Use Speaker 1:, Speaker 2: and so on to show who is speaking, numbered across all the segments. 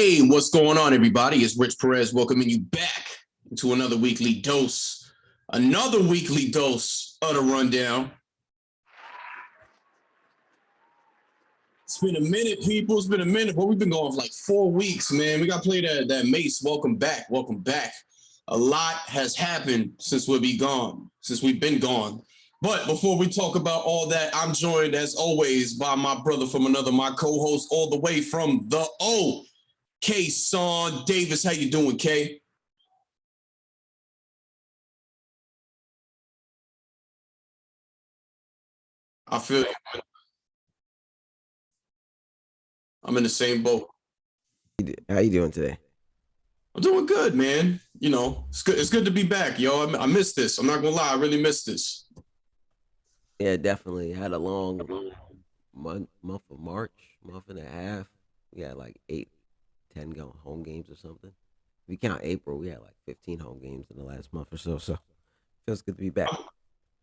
Speaker 1: Hey, what's going on, everybody? It's Rich Perez welcoming you back to another weekly dose of the rundown. It's been a minute, people. It's been a minute, but we've been going for like 4 weeks, man. We got to play that Mace. Welcome back. Welcome back. A lot has happened since we've been gone. But before we talk about all that, I'm joined as always by my brother from another, my co-host all the way from the O. Kayson Davis, how you doing, Kay? I feel you. I'm in the same boat.
Speaker 2: How you doing today?
Speaker 1: I'm doing good, man. You know, it's good. It's good to be back, yo. I missed this. I'm not gonna lie. I really missed this.
Speaker 2: Yeah, definitely. Had a long month of March, month and a half. We had like 8, 10 home games or something. If we count April, we had like 15 home games in the last month or so. So feels good to be back.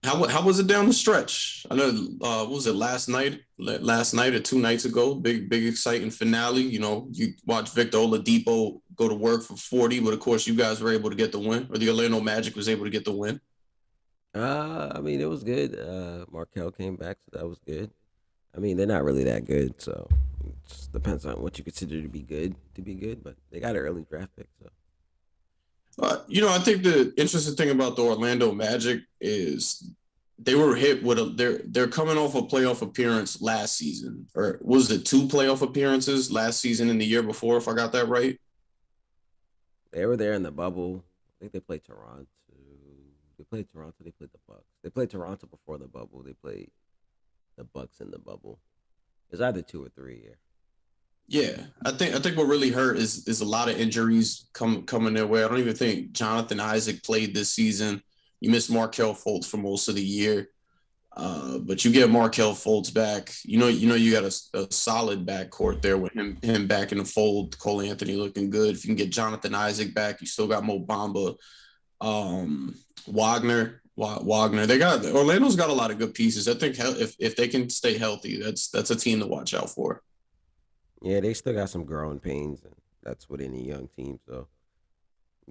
Speaker 1: How was it down the stretch? I know. What was it last night? Last night or 2 nights ago? Big exciting finale. You know, you watched Victor Oladipo go to work for 40, but of course you guys were able to get the win, or the Orlando Magic was able to get the win.
Speaker 2: I mean, it was good. Markel came back, so that was good. I mean, they're not really that good, so it just depends on what you consider to be good. But they got an early draft pick, so.
Speaker 1: I think the interesting thing about the Orlando Magic is they were hit with they're coming off a playoff appearance last season, or was it two playoff appearances last season and the year before, if I got that right?
Speaker 2: They were there in the bubble. I think they played Toronto. They played Toronto. They played the Bucks. They played Toronto before the bubble. They played the Bucks in the bubble. It's either 2 or 3 year.
Speaker 1: Yeah, I think what really hurt is a lot of injuries coming their way. I don't even think Jonathan Isaac played this season. You missed Markel Fultz for most of the year. But you get Markel Fultz back. You got a solid backcourt there with him back in the fold. Cole Anthony looking good. If you can get Jonathan Isaac back, you still got Mo Bamba, Wagner. They got Orlando's got a lot of good pieces. I think if they can stay healthy, that's a team to watch out for.
Speaker 2: Yeah, they still got some growing pains, and that's with any young team. So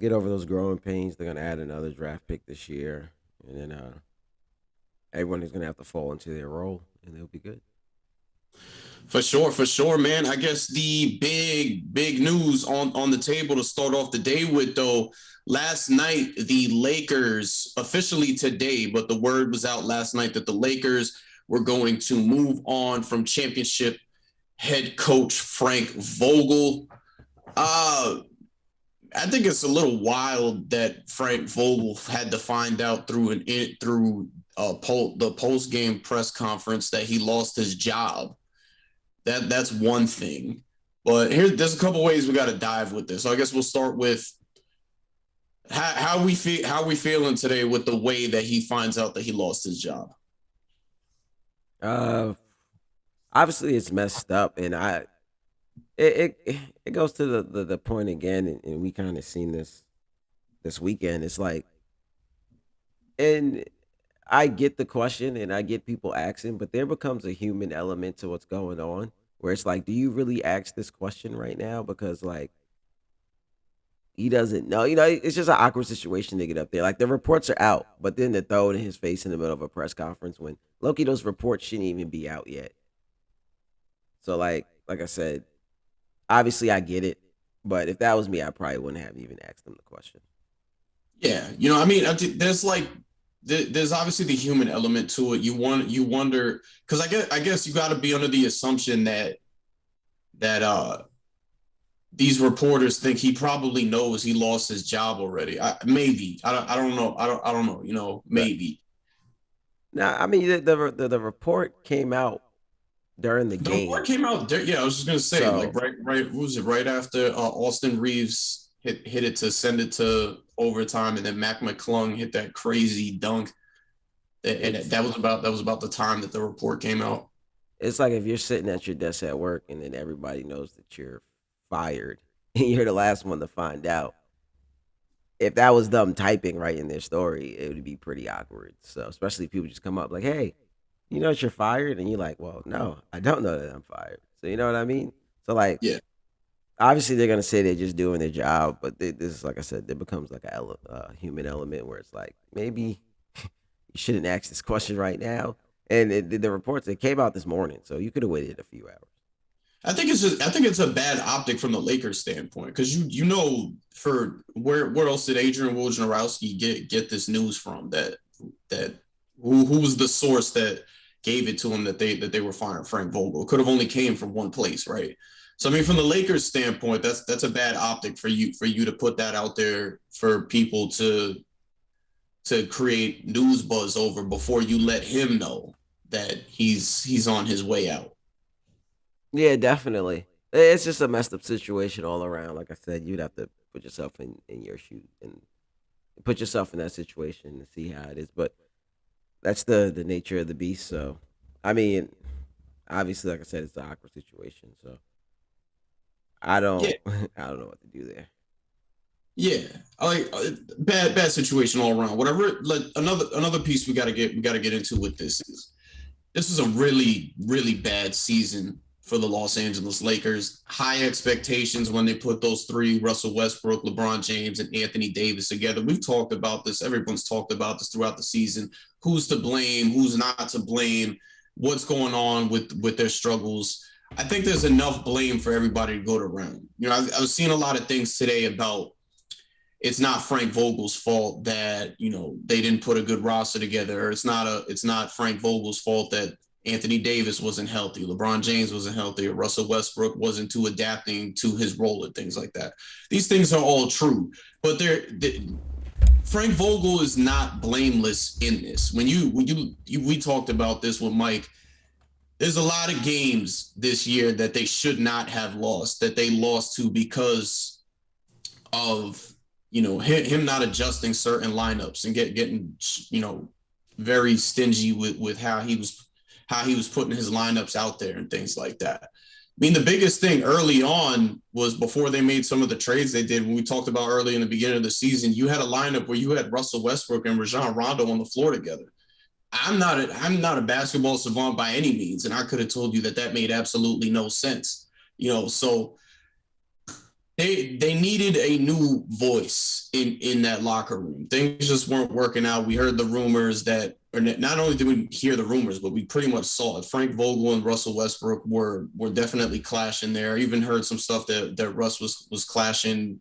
Speaker 2: get over those growing pains. They're gonna add another draft pick this year, and then everyone is gonna have to fall into their role, and they'll be good.
Speaker 1: For sure, man. I guess the big news on the table to start off the day with, though, last night the Lakers officially today, but the word was out last night that the Lakers were going to move on from championship head coach Frank Vogel. Uh, I think it's a little wild that Frank Vogel had to find out through the post game press conference that he lost his job. That's one thing. But there's a couple ways we got to dive with this. So I guess we'll start with how we feeling today with the way that he finds out that he lost his job.
Speaker 2: Uh, Obviously it's messed up, and it goes to the point again, and we kind of seen this weekend. It's like, and I get the question and I get people asking, but there becomes a human element to what's going on where it's like, do you really ask this question right now? Because like he doesn't know, it's just an awkward situation to get up there. Like the reports are out, but then to throw it in his face in the middle of a press conference when Loki, those reports shouldn't even be out yet. So like I said, obviously I get it, but if that was me, I probably wouldn't have even asked him the question.
Speaker 1: Yeah, I mean, there's obviously the human element to it. You wonder because I guess you got to be under the assumption that these reporters think he probably knows he lost his job already. Maybe I don't know. I don't know.
Speaker 2: Right.
Speaker 1: Maybe
Speaker 2: Now, I mean, the report came out during the
Speaker 1: the report
Speaker 2: game.
Speaker 1: came out there. Yeah, I was just gonna say, like,
Speaker 2: So
Speaker 1: right. What was it? Right after Austin Reeves hit it to send it to overtime, and then Mac McClung hit that crazy dunk, and
Speaker 2: it's
Speaker 1: that was about the time that the report came out.
Speaker 2: it's like if you're sitting at your desk at work and then everybody knows that you're fired and you're the last one to find out. If that was them typing right in their story, it would be pretty awkward. So especially if people just come up like, "Hey, you know that you're fired," and you're like, "Well, no, I don't know that I'm fired." So you know what I mean? So like,
Speaker 1: Yeah,
Speaker 2: Obviously, they're gonna say they're just doing their job, but this is like I said, there becomes like a human element where it's like maybe you shouldn't ask this question right now. And the reports that came out this morning, so you could have waited a few hours.
Speaker 1: I think it's a bad optic from the Lakers standpoint because you know for where else did Adrian Wojnarowski get this news from that who was the source that gave it to him that they were firing Frank Vogel? It could have only came from one place, right? So I mean, from the Lakers standpoint, that's a bad optic for you to put that out there for people to create news buzz over before you let him know that he's on his way out.
Speaker 2: Yeah, definitely. It's just a messed up situation all around. Like I said, you'd have to put yourself in your shoes and put yourself in that situation and see how it is. But that's the nature of the beast. So, I mean, obviously, like I said, it's an awkward situation. So I
Speaker 1: Yeah,
Speaker 2: don't I don't know what to do there.
Speaker 1: yeah, like bad situation all around. Whatever. Like another piece we got to get into with this is a really bad season for the Los Angeles Lakers. High expectations when they put those three Russell Westbrook, LeBron James, and Anthony Davis together. We've talked about this. Everyone's talked about this throughout the season. Who's to blame? Who's not to blame? What's going on with their struggles? I think there's enough blame for everybody to go around. You know, I was seeing a lot of things today about it's not Frank Vogel's fault that they didn't put a good roster together. Or it's not Frank Vogel's fault that Anthony Davis wasn't healthy, LeBron James wasn't healthy, or Russell Westbrook wasn't too adapting to his role and things like that. These things are all true, but Frank Vogel is not blameless in this. We talked about this with Mike. There's a lot of games this year that they should not have lost, that they lost to because of him not adjusting certain lineups and getting very stingy with how he was putting his lineups out there and things like that. I mean, the biggest thing early on was before they made some of the trades they did. When we talked about early in the beginning of the season, you had a lineup where you had Russell Westbrook and Rajon Rondo on the floor together. I'm not a basketball savant by any means, and I could have told you that made absolutely no sense. So they needed a new voice in that locker room. Things just weren't working out. We heard the rumors that, or not only did we hear the rumors, but we pretty much saw it. Frank Vogel and Russell Westbrook were definitely clashing there. I even heard some stuff that Russ was clashing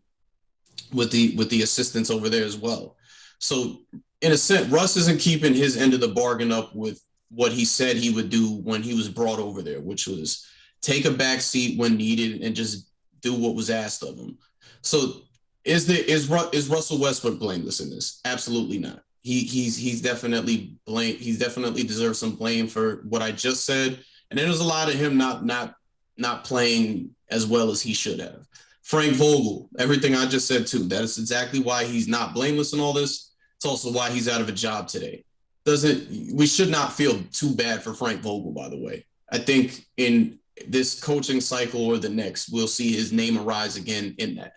Speaker 1: with the assistants over there as well. So in a sense, Russ isn't keeping his end of the bargain up with what he said he would do when he was brought over there, which was take a back seat when needed and just do what was asked of him. So is Russell Westbrook blameless in this? Absolutely not. He's definitely blame. He's definitely deserves some blame for what I just said. And then there's a lot of him not playing as well as he should have. Frank Vogel, everything I just said too. That is exactly why he's not blameless in all this. It's also why he's out of a job today. We should not feel too bad for Frank Vogel, by the way. I think in this coaching cycle or the next, we'll see his name arise again in that.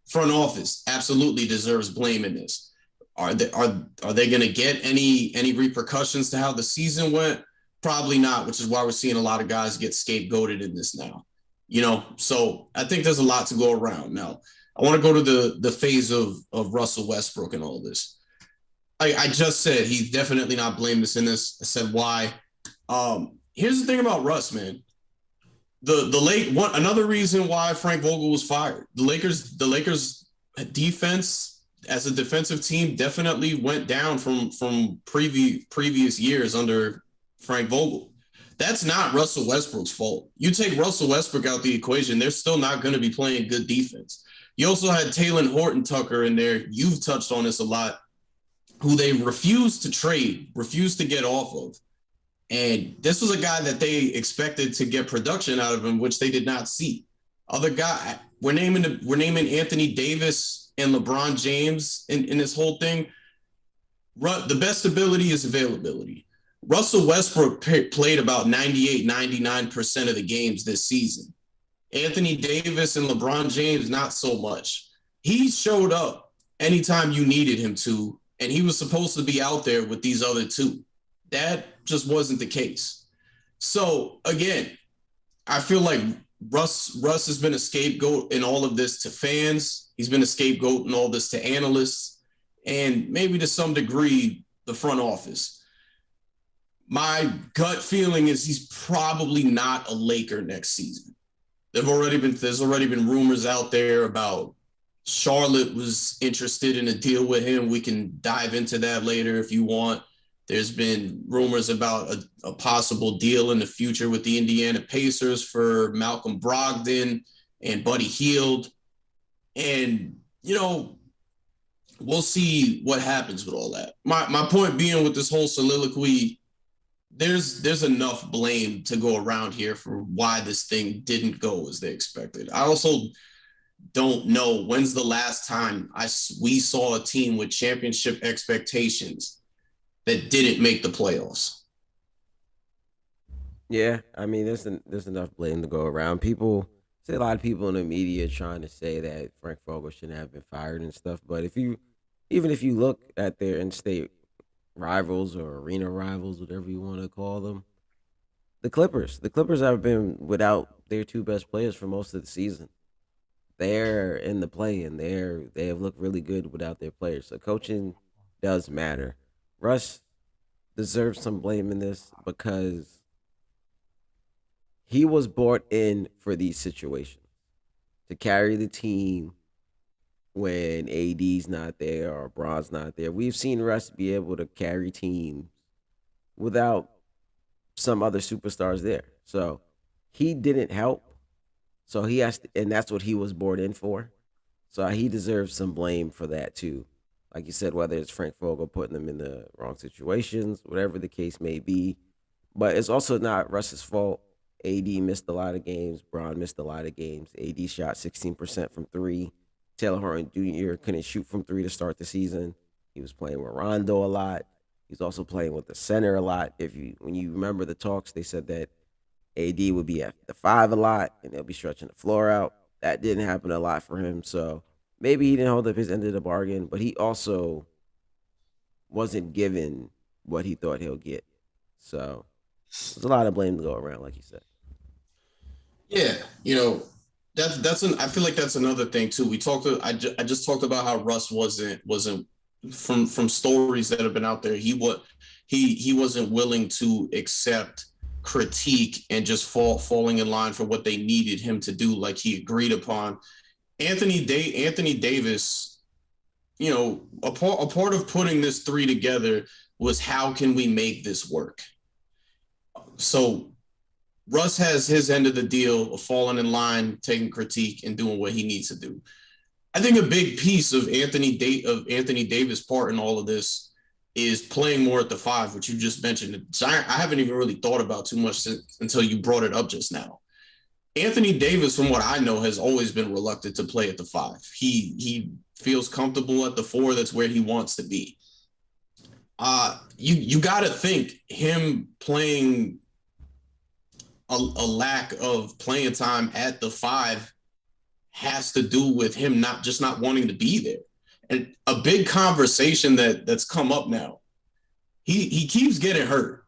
Speaker 1: Front office absolutely deserves blame in this. Are they going to get any repercussions to how the season went? Probably not, which is why we're seeing a lot of guys get scapegoated in this now. So I think there's a lot to go around. Now, I want to go to the phase of Russell Westbrook and all this. I just said he's definitely not blameless in this. I said why. Here's the thing about Russ, man. Another reason why Frank Vogel was fired. The Lakers defense as a defensive team definitely went down from previous years under Frank Vogel. That's not Russell Westbrook's fault. You take Russell Westbrook out the equation, they're still not going to be playing good defense. You also had Taylor Horton Tucker in there. You've touched on this a lot, who they refused to trade, refused to get off of. And this was a guy that they expected to get production out of him, which they did not see. Other guy, we're naming Anthony Davis and LeBron James in this whole thing. The best ability is availability. Russell Westbrook played about 98, 99% of the games this season. Anthony Davis and LeBron James, not so much. He showed up anytime you needed him to, and he was supposed to be out there with these other two. That just wasn't the case. So again, I feel like Russ has been a scapegoat in all of this to fans. He's been a scapegoat in all this to analysts, and maybe to some degree the front office. My gut feeling is he's probably not a Laker next season. There's already been rumors out there about Charlotte was interested in a deal with him. We can dive into that later if you want. There's been rumors about a possible deal in the future with the Indiana Pacers for Malcolm Brogdon and Buddy Hield. And, we'll see what happens with all that. My point being with this whole soliloquy, there's enough blame to go around here for why this thing didn't go as they expected. I also don't know when's the last time we saw a team with championship expectations that didn't make the playoffs.
Speaker 2: Yeah, I mean, there's enough blame to go around. People say a lot of people in the media trying to say that Frank Vogel shouldn't have been fired and stuff. But even if you look at their in-state rivals or arena rivals, whatever you want to call them, the Clippers have been without their two best players for most of the season. They're in the play and they have looked really good without their players. So coaching does matter. Russ deserves some blame in this because he was brought in for these situations to carry the team when AD's not there or Bron's not there. We've seen Russ be able to carry teams without some other superstars there. So he didn't help. So he has to, and that's what he was brought in for. So he deserves some blame for that too. Like you said, whether it's Frank Vogel putting them in the wrong situations, whatever the case may be. But it's also not Russ's fault. AD missed a lot of games. Bron missed a lot of games. AD shot 16% from three. Taylor Horton Jr. couldn't shoot from three to start the season. He was playing with Rondo a lot. He's also playing with the center a lot. When you remember the talks, they said that AD would be at the five a lot and they'll be stretching the floor out. That didn't happen a lot for him. So maybe he didn't hold up his end of the bargain, but he also wasn't given what he thought he'll get. So there's a lot of blame to go around, like you said.
Speaker 1: Yeah, I feel like that's another thing too. I just talked about how Russ wasn't from stories that have been out there. He wasn't willing to accept critique and just falling in line for what they needed him to do, like he agreed upon. Anthony Davis, a part of putting this three together was how can we make this work? So Russ has his end of the deal of falling in line, taking critique, and doing what he needs to do. I think a big piece of Anthony Davis' part in all of this is playing more at the five, which you just mentioned. I haven't even really thought about too much until you brought it up just now. Anthony Davis, from what I know, has always been reluctant to play at the five. He feels comfortable at the four. That's where he wants to be. You got to think him playing a lack of playing time at the five has to do with him not wanting to be there. And a big conversation that's come up now. He keeps getting hurt.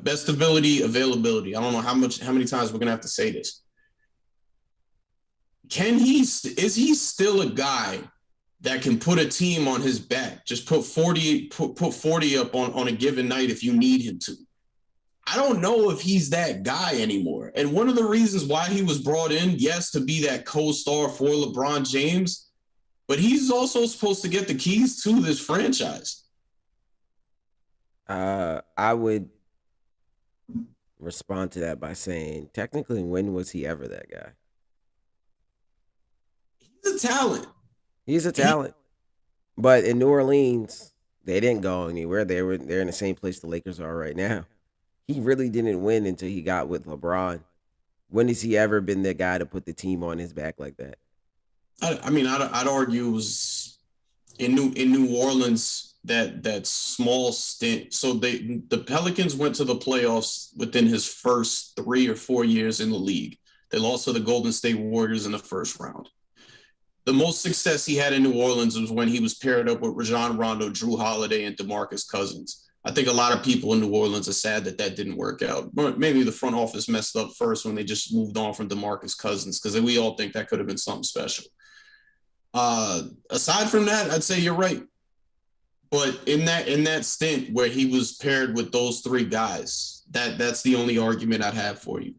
Speaker 1: Best ability, availability. I don't know how many times we're gonna have to say this. Is he still a guy that can put a team on his back? Just put 40 up on a given night if you need him to. I don't know if he's that guy anymore. And one of the reasons why he was brought in, yes, to be that co-star for LeBron James, but he's also supposed to get the keys to this franchise.
Speaker 2: I would respond to that by saying, technically, when was he ever that guy?
Speaker 1: He's a talent.
Speaker 2: He's a talent. But in New Orleans, they didn't go anywhere. They're in the same place the Lakers are right now. He really didn't win until he got with LeBron. When has he ever been the guy to put the team on his back like that?
Speaker 1: I'd argue it was in New Orleans that small stint. So the Pelicans went to the playoffs within his first 3 or 4 years in the league. They lost to the Golden State Warriors in the first round. The most success he had in New Orleans was when he was paired up with Rajon Rondo, Drew Holiday, and DeMarcus Cousins. I think a lot of people in New Orleans are sad that that didn't work out. But maybe the front office messed up first when they just moved on from DeMarcus Cousins, because we all think that could have been something special. Aside from that, I'd say you're right. But in that stint where he was paired with those three guys, that's the only argument I'd have for you.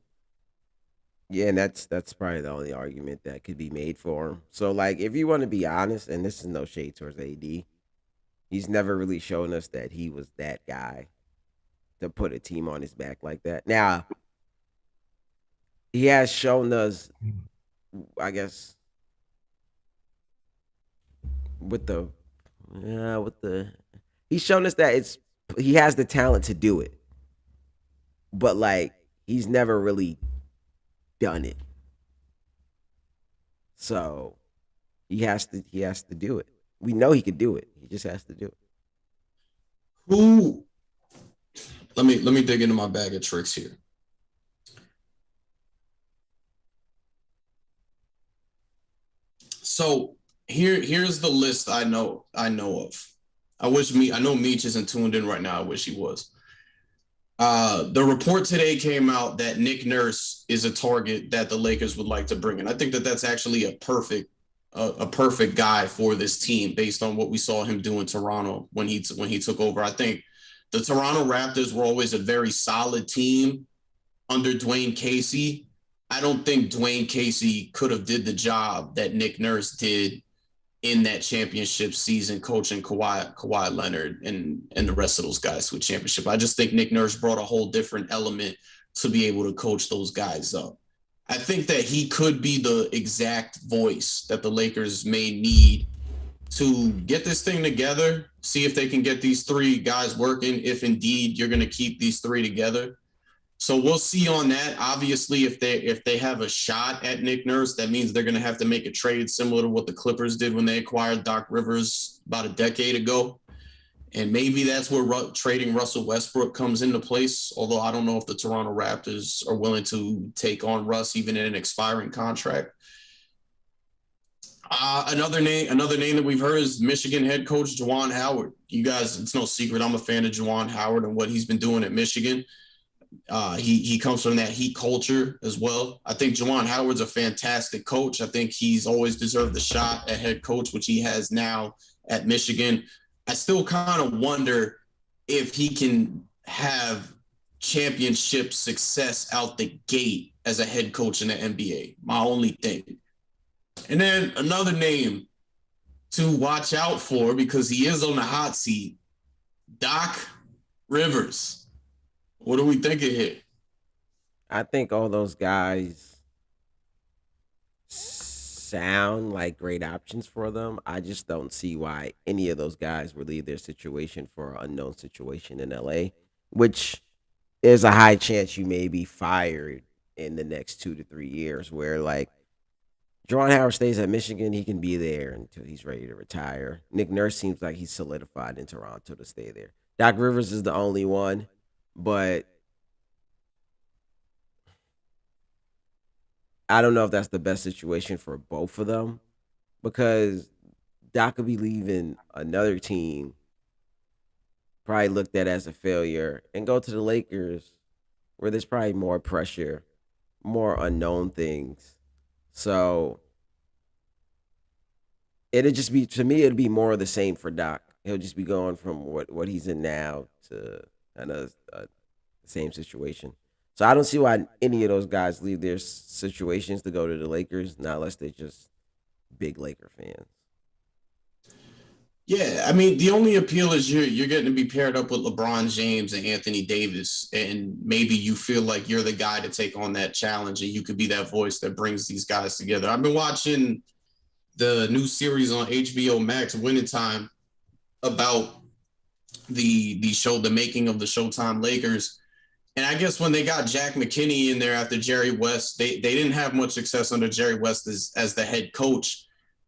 Speaker 2: Yeah, and that's probably the only argument that could be made for him. So like if you want to be honest, and this is no shade towards AD, he's never really shown us that he was that guy to put a team on his back like that. Now, he has shown us, I guess, with the with the he's shown us that he has the talent to do it, but like he's never really done it. So he has to do it. We know he could do it. He just has to do it.
Speaker 1: Who let me dig into my bag of tricks here. So here's the list I know of. I know Meech isn't tuned in right now. I wish he was. The report today came out that Nick Nurse is a target that the Lakers would like to bring in. I think that that's actually a perfect guy for this team based on what we saw him do in Toronto when he took over. I think the Toronto Raptors were always a very solid team under Dwayne Casey. I don't think Dwayne Casey could have did the job that Nick Nurse did in that championship season, coaching Kawhi Leonard and the rest of those guys to a championship. I just think Nick Nurse brought a whole different element to be able to coach those guys up. I think that he could be the exact voice that the Lakers may need to get this thing together, see if they can get these three guys working, if indeed you're going to keep these three together. So we'll see on that. Obviously, if they have a shot at Nick Nurse, that means they're going to have to make a trade similar to what the Clippers did when they acquired Doc Rivers about a decade ago. And maybe that's where trading Russell Westbrook comes into place. Although I don't know if the Toronto Raptors are willing to take on Russ even in an expiring contract. Another name that we've heard is Michigan head coach Juwan Howard. You guys, it's no secret I'm a fan of Juwan Howard and what he's been doing at Michigan. He comes from that Heat culture as well. I think Juwan Howard's a fantastic coach. I think he's always deserved the shot at head coach, which he has now at Michigan. I still kind of wonder if he can have championship success out the gate as a head coach in the NBA. My only thing. And then another name to watch out for because he is on the hot seat, Doc Rivers. What do we think of here?
Speaker 2: I think all those guys sound like great options for them. I just don't see why any of those guys would leave their situation for an unknown situation in LA, which is a high chance you may be fired in the next 2 to 3 years. Where like Jordan Howard stays at Michigan, he can be there until he's ready to retire. Nick Nurse seems like he's solidified in Toronto to stay there. Doc Rivers is the only one, but I don't know if that's the best situation for both of them because Doc could be leaving another team, probably looked at as a failure, and go to the Lakers where there's probably more pressure, more unknown things. So it'd just be to me, it'd be more of the same for Doc. He'll just be going from what he's in now to another same situation. So I don't see why any of those guys leave their situations to go to the Lakers, not unless they're just big Laker fans.
Speaker 1: Yeah, I mean, the only appeal is you're getting to be paired up with LeBron James and Anthony Davis, and maybe you feel like you're the guy to take on that challenge, and you could be that voice that brings these guys together. I've been watching the new series on HBO Max, Winning Time, about the show, the making of the Showtime Lakers. And I guess when they got Jack McKinney in there after Jerry West, they didn't have much success under Jerry West as the head coach.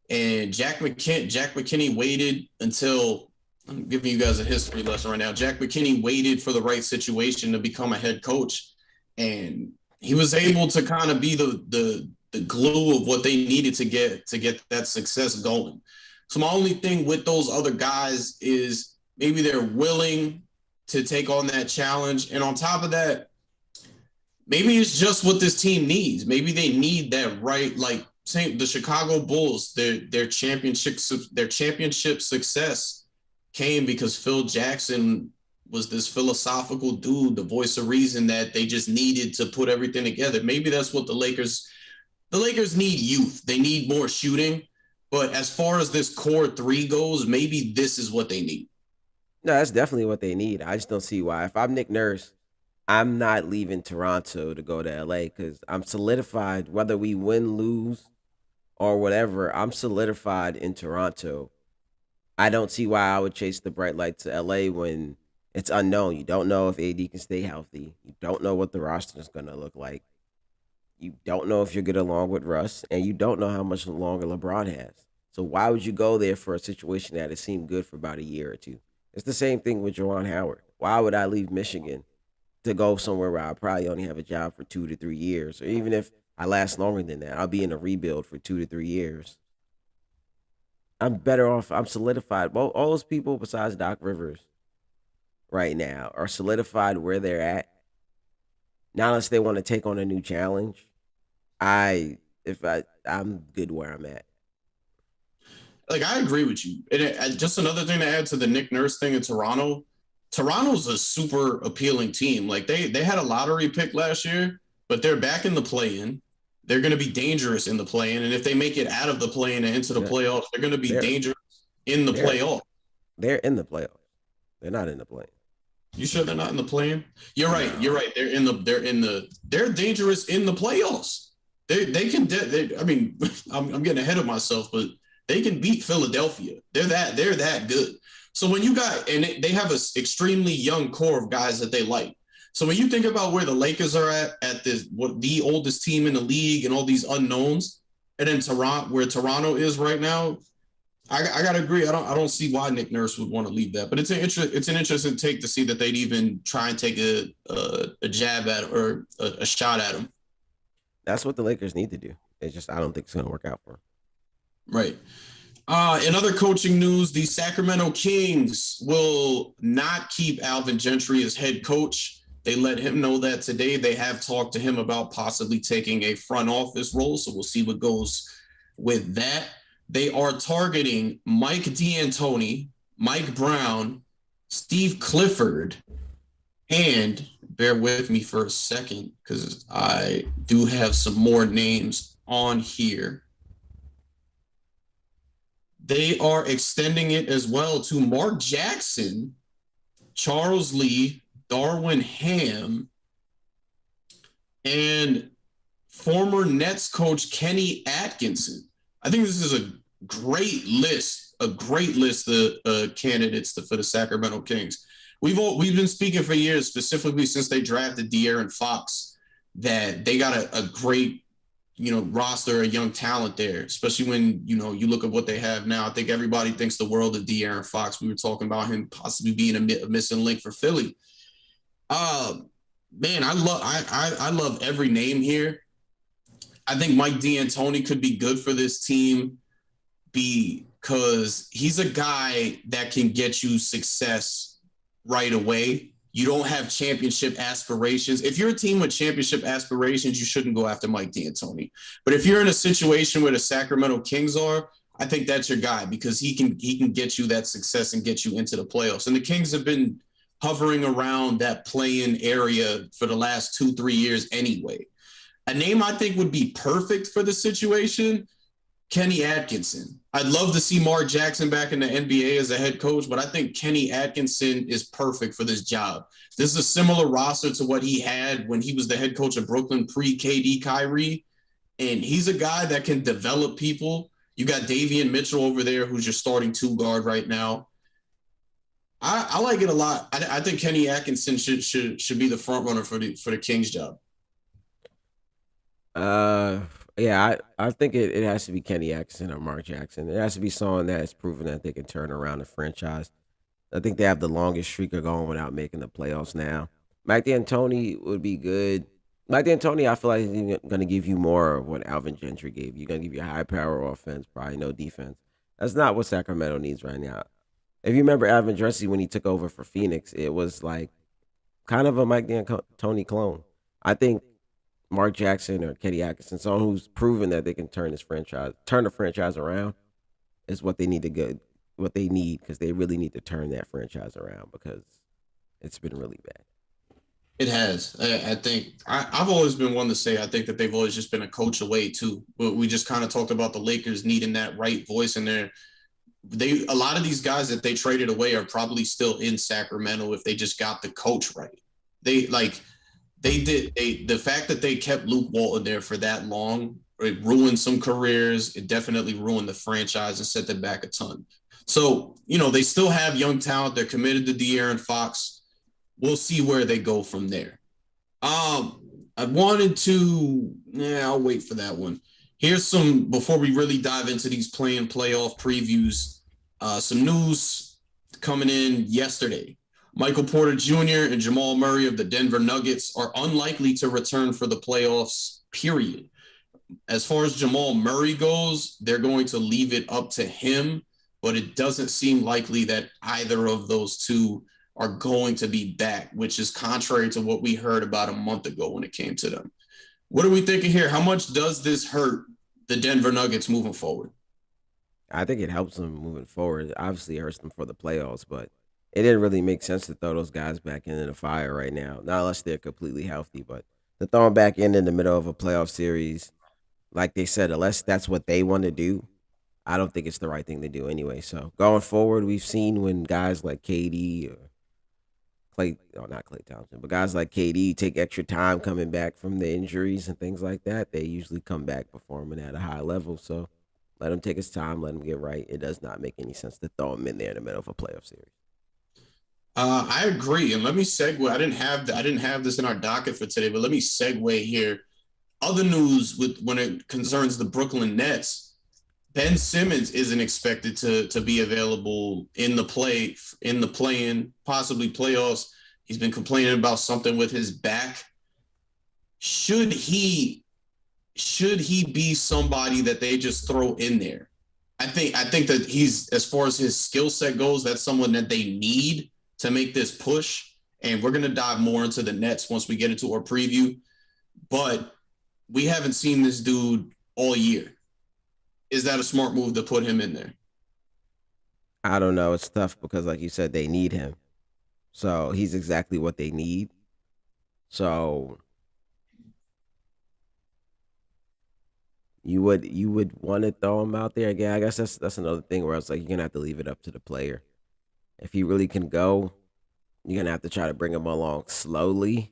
Speaker 1: And Jack McKinney waited until I'm giving you guys a history lesson right now. Jack McKinney waited for the right situation to become a head coach, and he was able to kind of be the glue of what they needed to get that success going. So my only thing with those other guys is maybe they're willing to take on that challenge. And on top of that, maybe it's just what this team needs. Maybe they need that right, like saying the Chicago Bulls, their championship success came because Phil Jackson was this philosophical dude, the voice of reason that they just needed to put everything together. Maybe that's what the Lakers need youth. They need more shooting. But as far as this core three goes, maybe this is what they need.
Speaker 2: No, that's definitely what they need. I just don't see why. If I'm Nick Nurse, I'm not leaving Toronto to go to LA because I'm solidified. Whether we win, lose, or whatever, I'm solidified in Toronto. I don't see why I would chase the bright lights to LA when it's unknown. You don't know if AD can stay healthy. You don't know what the roster is going to look like. You don't know if you're get along with Russ, and you don't know how much longer LeBron has. So why would you go there for a situation that has seemed good for about a year or two? It's the same thing with Jawan Howard. Why would I leave Michigan to go somewhere where I probably only have a job for 2 to 3 years, or even if I last longer than that, I'll be in a rebuild for 2 to 3 years. I'm better off. I'm solidified. Well, all those people besides Doc Rivers right now are solidified where they're at. Not unless they want to take on a new challenge. I if I'm good where I'm at.
Speaker 1: Like I agree with you. And just another thing to add to the Nick Nurse thing in Toronto. Toronto's a super appealing team. Like they had a lottery pick last year, but they're back in the play-in. They're going to be dangerous in the play-in, and if they make it out of the play-in and into the
Speaker 2: They're
Speaker 1: playoffs, they're going to be
Speaker 2: they're
Speaker 1: dangerous in the
Speaker 2: they're,
Speaker 1: playoff.
Speaker 2: they're in the playoffs. They're not in the play.
Speaker 1: You sure they're not in the play-in? You're right. You're
Speaker 2: No,
Speaker 1: right. They're dangerous in the playoffs. They can. I mean, I'm getting ahead of myself, but they can beat Philadelphia. They're that good. So when you got and they have an extremely young core of guys that they like. So when you think about where the Lakers are at this what the oldest team in the league and all these unknowns, and then Toronto where Toronto is right now, I gotta agree. I don't see why Nick Nurse would want to leave that, but it's an interesting take to see that they'd even try and take a jab at or a shot at him.
Speaker 2: that's what the Lakers need to do. It's just I don't think it's going to work out for them.
Speaker 1: Right. In other coaching news, the Sacramento Kings will not keep Alvin Gentry as head coach. They let him know that today. They have talked to him about possibly taking a front office role, so we'll see what goes with that. They are targeting Mike D'Antoni, Mike Brown, Steve Clifford, and bear with me for a second because I do have some more names on here. They are extending it as well to Mark Jackson, Charles Lee, Darwin Ham, and former Nets coach Kenny Atkinson. I think this is a great list of candidates for the Sacramento Kings. We've been speaking for years, specifically since they drafted De'Aaron Fox, that they got a great roster of young talent there, especially when, you look at what they have now. I think everybody thinks the world of De'Aaron Fox. We were talking about him possibly being a missing link for Philly. Uh, Man, I love every name here. I think Mike D'Antoni could be good for this team because he's a guy that can get you success right away. You don't have championship aspirations. If you're a team with championship aspirations, you shouldn't go after Mike D'Antoni. But if you're in a situation where the Sacramento Kings are, I think that's your guy because he can get you that success and get you into the playoffs. And the Kings have been hovering around that play-in area for the last 2-3 years anyway. A name I think would be perfect for the situation, Kenny Atkinson. I'd love to see Mark Jackson back in the NBA as a head coach, but I think Kenny Atkinson is perfect for this job. This is a similar roster to what he had when he was the head coach of Brooklyn pre-KD Kyrie, and he's a guy that can develop people. You got Davian Mitchell over there, who's your starting two guard right now. I like it a lot. I think Kenny Atkinson should be the front runner for the Kings job.
Speaker 2: Uh, yeah, I think it has to be Kenny Atkinson or Mark Jackson. It has to be someone that has proven that they can turn around the franchise. I think they have the longest streak of going without making the playoffs now. Mike D'Antoni would be good. Mike D'Antoni, I feel like he's going to give you more of what Alvin Gentry gave you. Going to give you a high power offense, probably no defense. That's not what Sacramento needs right now. If you remember Alvin Dressy when he took over for Phoenix, it was like kind of a Mike D'Antoni clone. I think Mark Jackson or Kenny Atkinson, someone who's proven that they can turn the franchise around, is what they need to go, what they need because they really need to turn that franchise around because it's been really bad.
Speaker 1: It has. I think I've always been one to say I think that they've always just been a coach away too. But we just kind of talked about the Lakers needing that right voice in there. They a lot of these guys that they traded away are probably still in Sacramento if they just got the coach right. They like they did the fact that they kept Luke Walton there for that long, it ruined some careers. It definitely ruined the franchise and set them back a ton. So, they still have young talent. They're committed to De'Aaron Fox. We'll see where they go from there. I wanted to, I'll wait for that one. Here's some, before we really dive into these playing playoff previews, some news coming in yesterday. Michael Porter Jr. and Jamal Murray of the Denver Nuggets are unlikely to return for the playoffs, period. As far as Jamal Murray goes, they're going to leave it up to him, but it doesn't seem likely that either of those two are going to be back, which is contrary to what we heard about a month ago when it came to them. What are we thinking here? How much does this hurt the Denver Nuggets moving forward?
Speaker 2: I think it helps them moving forward. Obviously, it hurts them for the playoffs, but it didn't really make sense to throw those guys back into the fire right now. Not unless they're completely healthy, but to throw them back in the middle of a playoff series, like they said, unless that's what they want to do, I don't think it's the right thing to do anyway. So going forward, we've seen when guys like KD or Clay, oh not Clay Thompson, but guys like KD take extra time coming back from the injuries and things like that. They usually come back performing at a high level. So let him take his time, let him get right. It does not make any sense to throw him in there in the middle of a playoff series.
Speaker 1: I agree, and let me segue. I didn't have this in our docket for today, but let me segue here. Other news with when it concerns the Brooklyn Nets, Ben Simmons isn't expected to be available in the play-in, possibly playoffs. He's been complaining about something with his back. Should he should he be somebody that they just throw in there? I think that he's, as far as his skill set goes, that's someone that they need to make this push. And we're gonna dive more into the Nets once we get into our preview. But we haven't seen this dude all year. Is that a smart move to put him in there?
Speaker 2: I don't know. It's tough because, like you said, they need him. So he's exactly what they need. So you would want to throw him out there again. I guess that's another thing where it's like you're gonna have to leave it up to the player. If he really can go, you're gonna have to try to bring him along slowly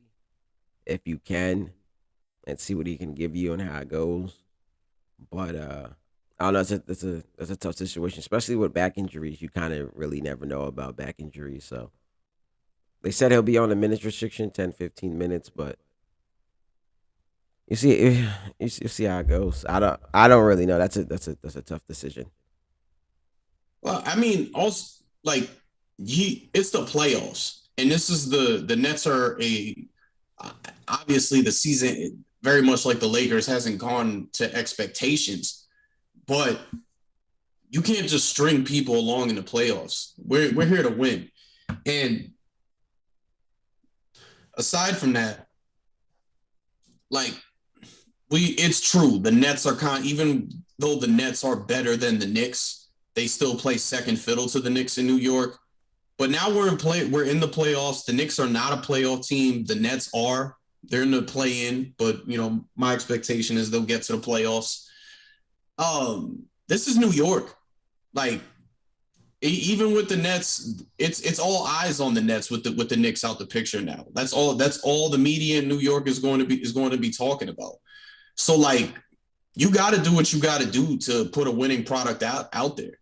Speaker 2: if you can, and see what he can give you and how it goes. But I don't know. It's a tough situation, especially with back injuries. You kind of really never know about back injuries. So they said he'll be on a minutes restriction, 10, 15 minutes, but you see, you see how it goes. I don't really know. That's a tough decision.
Speaker 1: Well, I mean, also like it's the playoffs, and this is the Nets are obviously the season very much like the Lakers hasn't gone to expectations, but you can't just string people along in the playoffs. We're here to win, and aside from that, like it's true. The Nets are even though the Nets are better than the Knicks, they still play second fiddle to the Knicks in New York. But now we're in the playoffs. The Knicks are not a playoff team. The Nets are. They're in the play in, but my expectation is they'll get to the playoffs. This is New York. Like even with the Nets, it's all eyes on the Nets with the Knicks out the picture now. That's all the media in New York is going to be talking about. So like you got to do what you got to do to put a winning product out there.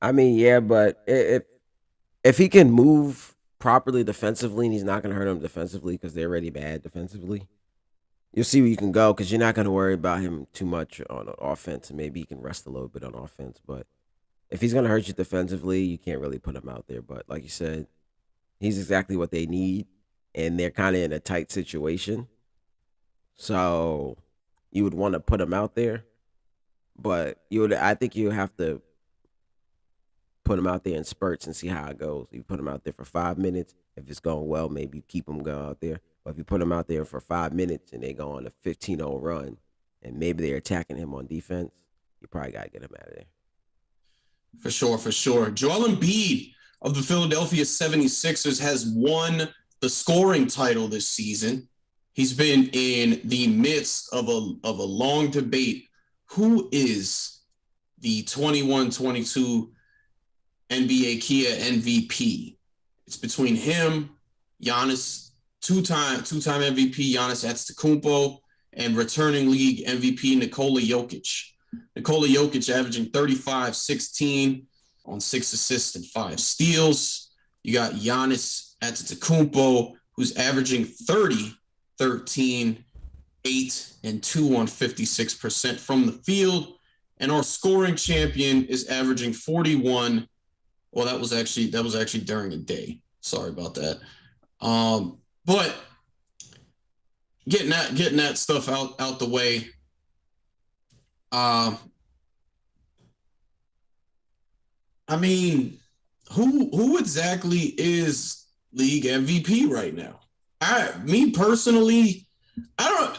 Speaker 2: I mean, yeah, but if he can move properly defensively, and he's not going to hurt them defensively because they're already bad defensively, you'll see where you can go because you're not going to worry about him too much on offense, and maybe he can rest a little bit on offense. But if he's going to hurt you defensively, you can't really put him out there. But like you said, he's exactly what they need, and they're kind of in a tight situation. So you would want to put him out there, but I think you have to put him out there in spurts and see how it goes. You put him out there for 5 minutes. If it's going well, maybe you keep him going out there. But if you put him out there for 5 minutes and they go on a 15-0 run and maybe they're attacking him on defense, you probably got to get him out of there.
Speaker 1: For sure, for sure. Joel Embiid of the Philadelphia 76ers has won the scoring title this season. He's been in the midst of a long debate. Who is the 21-22 NBA Kia MVP? It's between him, Giannis, two-time MVP Giannis Antetokounmpo, and returning league MVP Nikola Jokic. Nikola Jokic averaging 35, 16 on 6 assists and 5 steals. You got Giannis Antetokounmpo, who's averaging 30, 13, 8, and 2 on 56% from the field. And our scoring champion is averaging 41. Well, that was actually during the day. Sorry about that. But getting that stuff out the way. I mean, who exactly is league MVP right now? Me personally, I don't.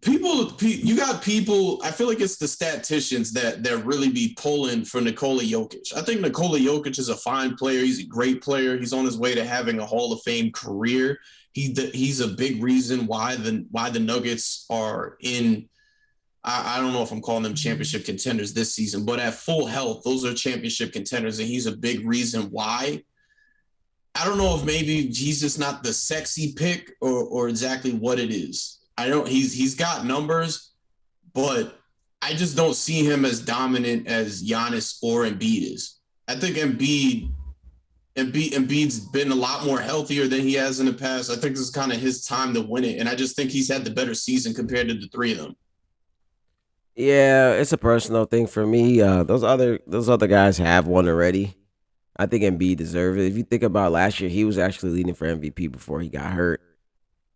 Speaker 1: You got people. I feel like it's the statisticians that really be pulling for Nikola Jokic. I think Nikola Jokic is a fine player. He's a great player. He's on his way to having a Hall of Fame career. He's a big reason why the Nuggets are in. I don't know if I'm calling them championship contenders this season, but at full health, those are championship contenders, and he's a big reason why. I don't know if maybe he's just not the sexy pick or exactly what it is. I don't. He's got numbers, but I just don't see him as dominant as Giannis or Embiid is. I think Embiid's been a lot more healthier than he has in the past. I think this is kind of his time to win it, and I just think he's had the better season compared to the three of them.
Speaker 2: Yeah, it's a personal thing for me. Those other guys have won already. I think Embiid deserves it. If you think about last year, he was actually leading for MVP before he got hurt.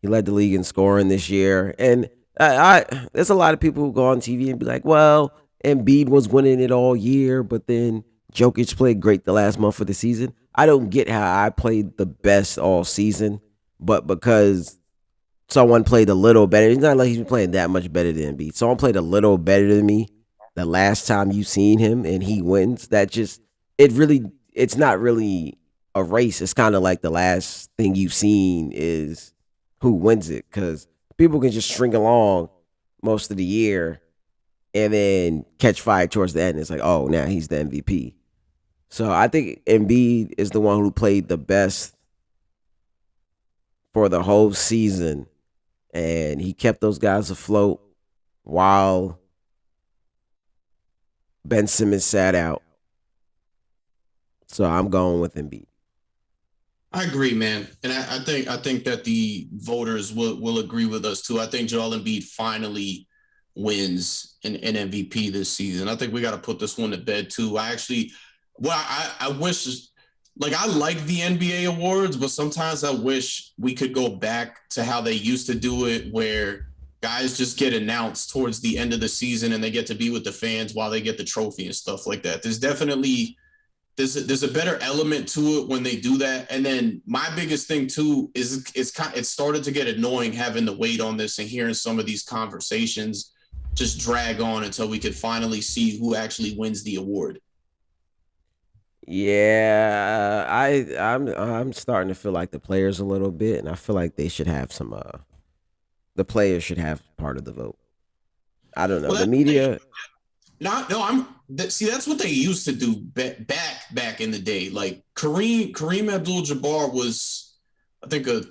Speaker 2: He led the league in scoring this year, and there's a lot of people who go on TV and be like, "Well, Embiid was winning it all year, but then Jokic played great the last month of the season." I don't get how I played the best all season, but because someone played a little better, it's not like he's playing that much better than Embiid. Someone played a little better than me the last time you seen him, and he wins. It's not really a race. It's kind of like the last thing you've seen is who wins it because people can just string along most of the year and then catch fire towards the end. It's like, oh, now he's the MVP. So I think Embiid is the one who played the best for the whole season, and he kept those guys afloat while Ben Simmons sat out. So I'm going with Embiid.
Speaker 1: I agree, man, and I think that the voters will agree with us too. I think Joel Embiid finally wins an MVP this season. I think we got to put this one to bed too. I wish, like, I like the NBA awards, but sometimes I wish we could go back to how they used to do it, where guys just get announced towards the end of the season and they get to be with the fans while they get the trophy and stuff like that. There's a better element to it when they do that. And then my biggest thing too is it started to get annoying having to wait on this and hearing some of these conversations just drag on until we could finally see who actually wins the award.
Speaker 2: Yeah, I'm starting to feel like the players a little bit, and I feel like they should have some. The players should have part of the vote. I don't know.
Speaker 1: Well,
Speaker 2: The
Speaker 1: that's what they
Speaker 2: media.
Speaker 1: not no. See, that's what they used to do back in the day. Like Kareem Abdul-Jabbar was, I think, a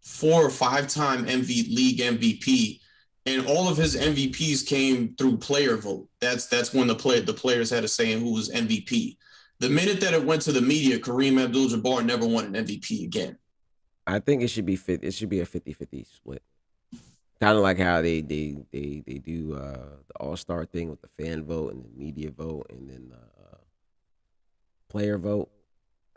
Speaker 1: 4 or 5 time league MVP, and all of his MVPs came through player vote. That's when the players had a say in who was MVP. The minute that it went to the media, Kareem Abdul-Jabbar never won an MVP again.
Speaker 2: I think it should be fit. It should be a 50-50 split. Kind of like how they do the All Star thing with the fan vote and the media vote and then the player vote.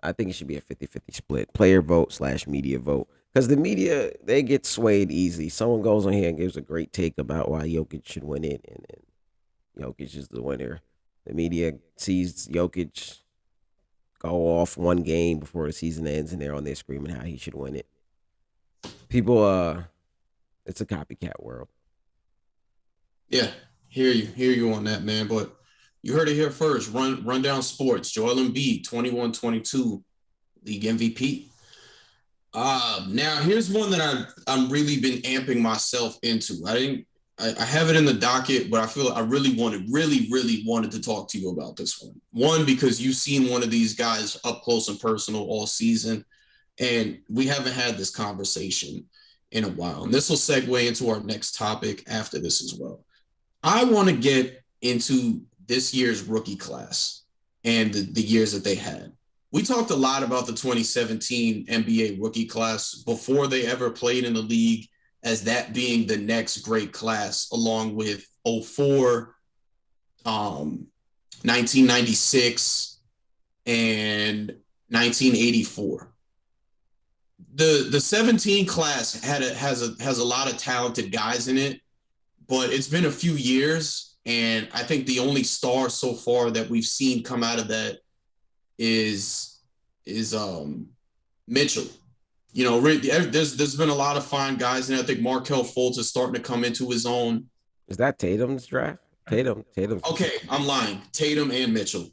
Speaker 2: I think it should be a 50-50 split. Player vote slash media vote. Because the media, they get swayed easy. Someone goes on here and gives a great take about why Jokic should win it, and then Jokic is the winner. The media sees Jokic go off one game before the season ends, and they're on there screaming how he should win it. People, it's a copycat world.
Speaker 1: Yeah, hear you on that, man. But you heard it here first. Rundown Sports. Joel Embiid, 21-22, league MVP. Now here's one that I'm really been amping myself into. I have it in the docket, but I feel I really wanted to talk to you about this one. One, because you've seen one of these guys up close and personal all season, and we haven't had this conversation in a while. And this will segue into our next topic after this as well. I want to get into this year's rookie class and the years that they had. We talked a lot about the 2017 NBA rookie class before they ever played in the league, as that being the next great class, along with 04, 1996, and 1984. The 17 class has a lot of talented guys in it, but it's been a few years, and I think the only star so far that we've seen come out of that is Mitchell. You know, there's been a lot of fine guys, and I think Markelle Fultz is starting to come into his own.
Speaker 2: Is that Tatum's draft? Tatum.
Speaker 1: Okay, I'm lying. Tatum and Mitchell.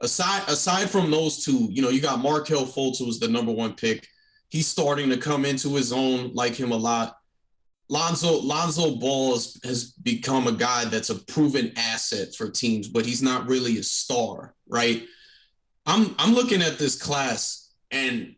Speaker 1: Aside from those two, you know, you got Markelle Fultz, who was the number one pick. He's starting to come into his own, like him a lot. Lonzo Ball has become a guy that's a proven asset for teams, but he's not really a star, right? I'm looking at this class, and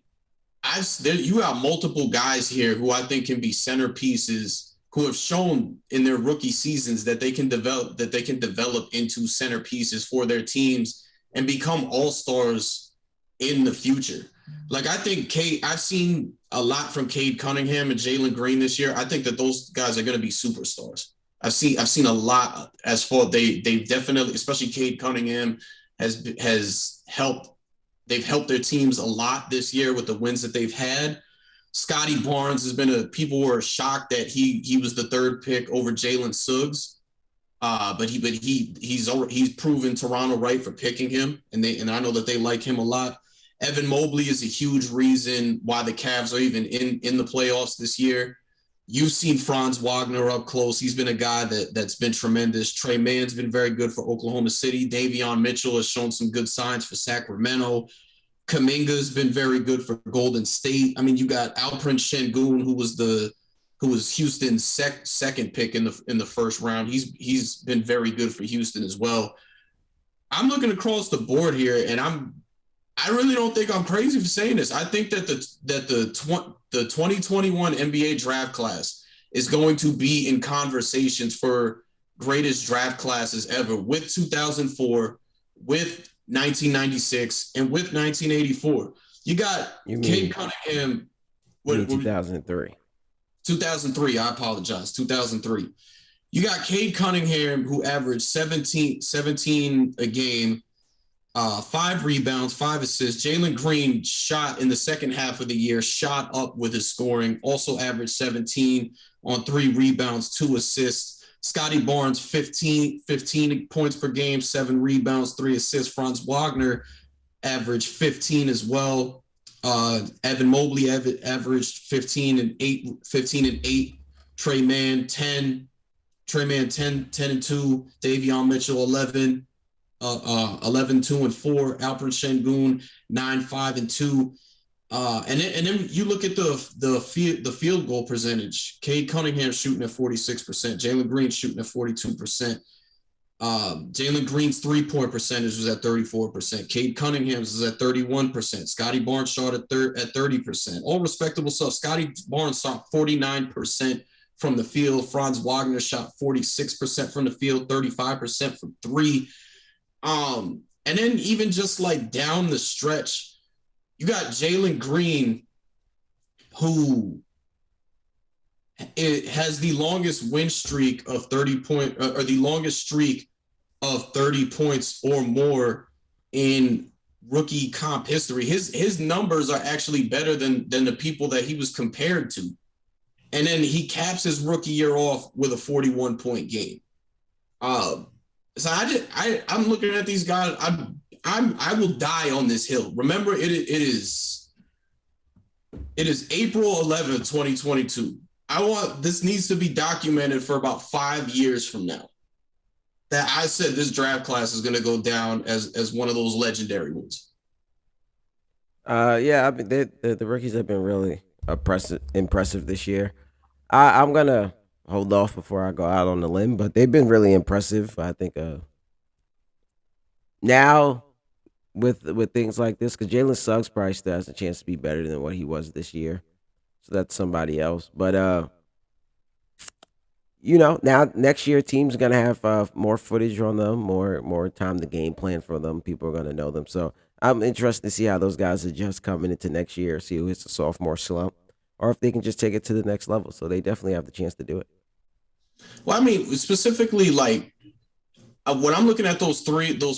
Speaker 1: you have multiple guys here who I think can be centerpieces, who have shown in their rookie seasons that they can develop into centerpieces for their teams and become all-stars in the future. Like, I think I've seen a lot from Cade Cunningham and Jalen Green this year. I think that those guys are going to be superstars. I've seen a lot as far they definitely, especially Cade Cunningham has helped. They've helped their teams a lot this year with the wins that they've had. Scotty Barnes has been people were shocked that he was the third pick over Jalen Suggs. But he's proven Toronto right for picking him, and I know that they like him a lot. Evan Mobley is a huge reason why the Cavs are even in the playoffs this year. You've seen Franz Wagner up close. He's been a guy that's been tremendous. Trey Mann's been very good for Oklahoma City. Davion Mitchell has shown some good signs for Sacramento. Kuminga's been very good for Golden State. I mean, you got Alperen Sengun, who was Houston's second pick in the first round. He's been very good for Houston as well. I'm looking across the board here, and I really don't think I'm crazy for saying this. I think that the 2021 NBA draft class is going to be in conversations for greatest draft classes ever, with 2004, with 1996, and with 1984. You got Cade Cunningham.
Speaker 2: What 2003?
Speaker 1: 2003. I apologize. 2003. You got Cade Cunningham, who averaged 17 a game. 5 rebounds, 5 assists. Jalen Green shot in the second half of the year, shot up with his scoring, also averaged 17 on 3 rebounds, 2 assists. Scotty Barnes, 15 points per game, 7 rebounds, 3 assists. Franz Wagner averaged 15 as well. Evan Mobley averaged 15 and 8. Trey Mann, 10. Trey Mann, 10 and 2. Davion Mitchell, 11. 11, 2 and 4. Alperen Sengun, 9, 5 and 2. And then you look at the field goal percentage. Cade Cunningham shooting at 46%. Jalen Green shooting at 42%. Jalen Green's 3-point percentage was at 34%. Cade Cunningham's is at 31%. Scotty Barnes shot at 30%. All respectable stuff. Scotty Barnes shot 49% from the field. Franz Wagner shot 46% from the field, 35% from 3. And then even just like down the stretch, you got Jalen Green, who has the longest win streak of 30 point, or the longest streak of 30 points or more in rookie comp history. His numbers are actually better than the people that he was compared to. And then he caps his rookie year off with a 41-point game. So I'm looking at these guys. I will die on this hill. Remember, it is April 11th, 2022. I want this needs to be documented for about 5 years from now. That I said this draft class is going to go down as one of those legendary ones.
Speaker 2: Yeah, I mean, the rookies have been really impressive this year. I'm gonna hold off before I go out on the limb, but they've been really impressive. I think now with things like this, because Jalen Suggs probably still has a chance to be better than what he was this year. So that's somebody else. But now next year teams gonna have more footage on them, more time to game plan for them. People are gonna know them. So I'm interested to see how those guys adjust coming into next year. See who hits the sophomore slump, or if they can just take it to the next level. So they definitely have the chance to do it.
Speaker 1: Well, I mean, specifically, like when I'm looking at those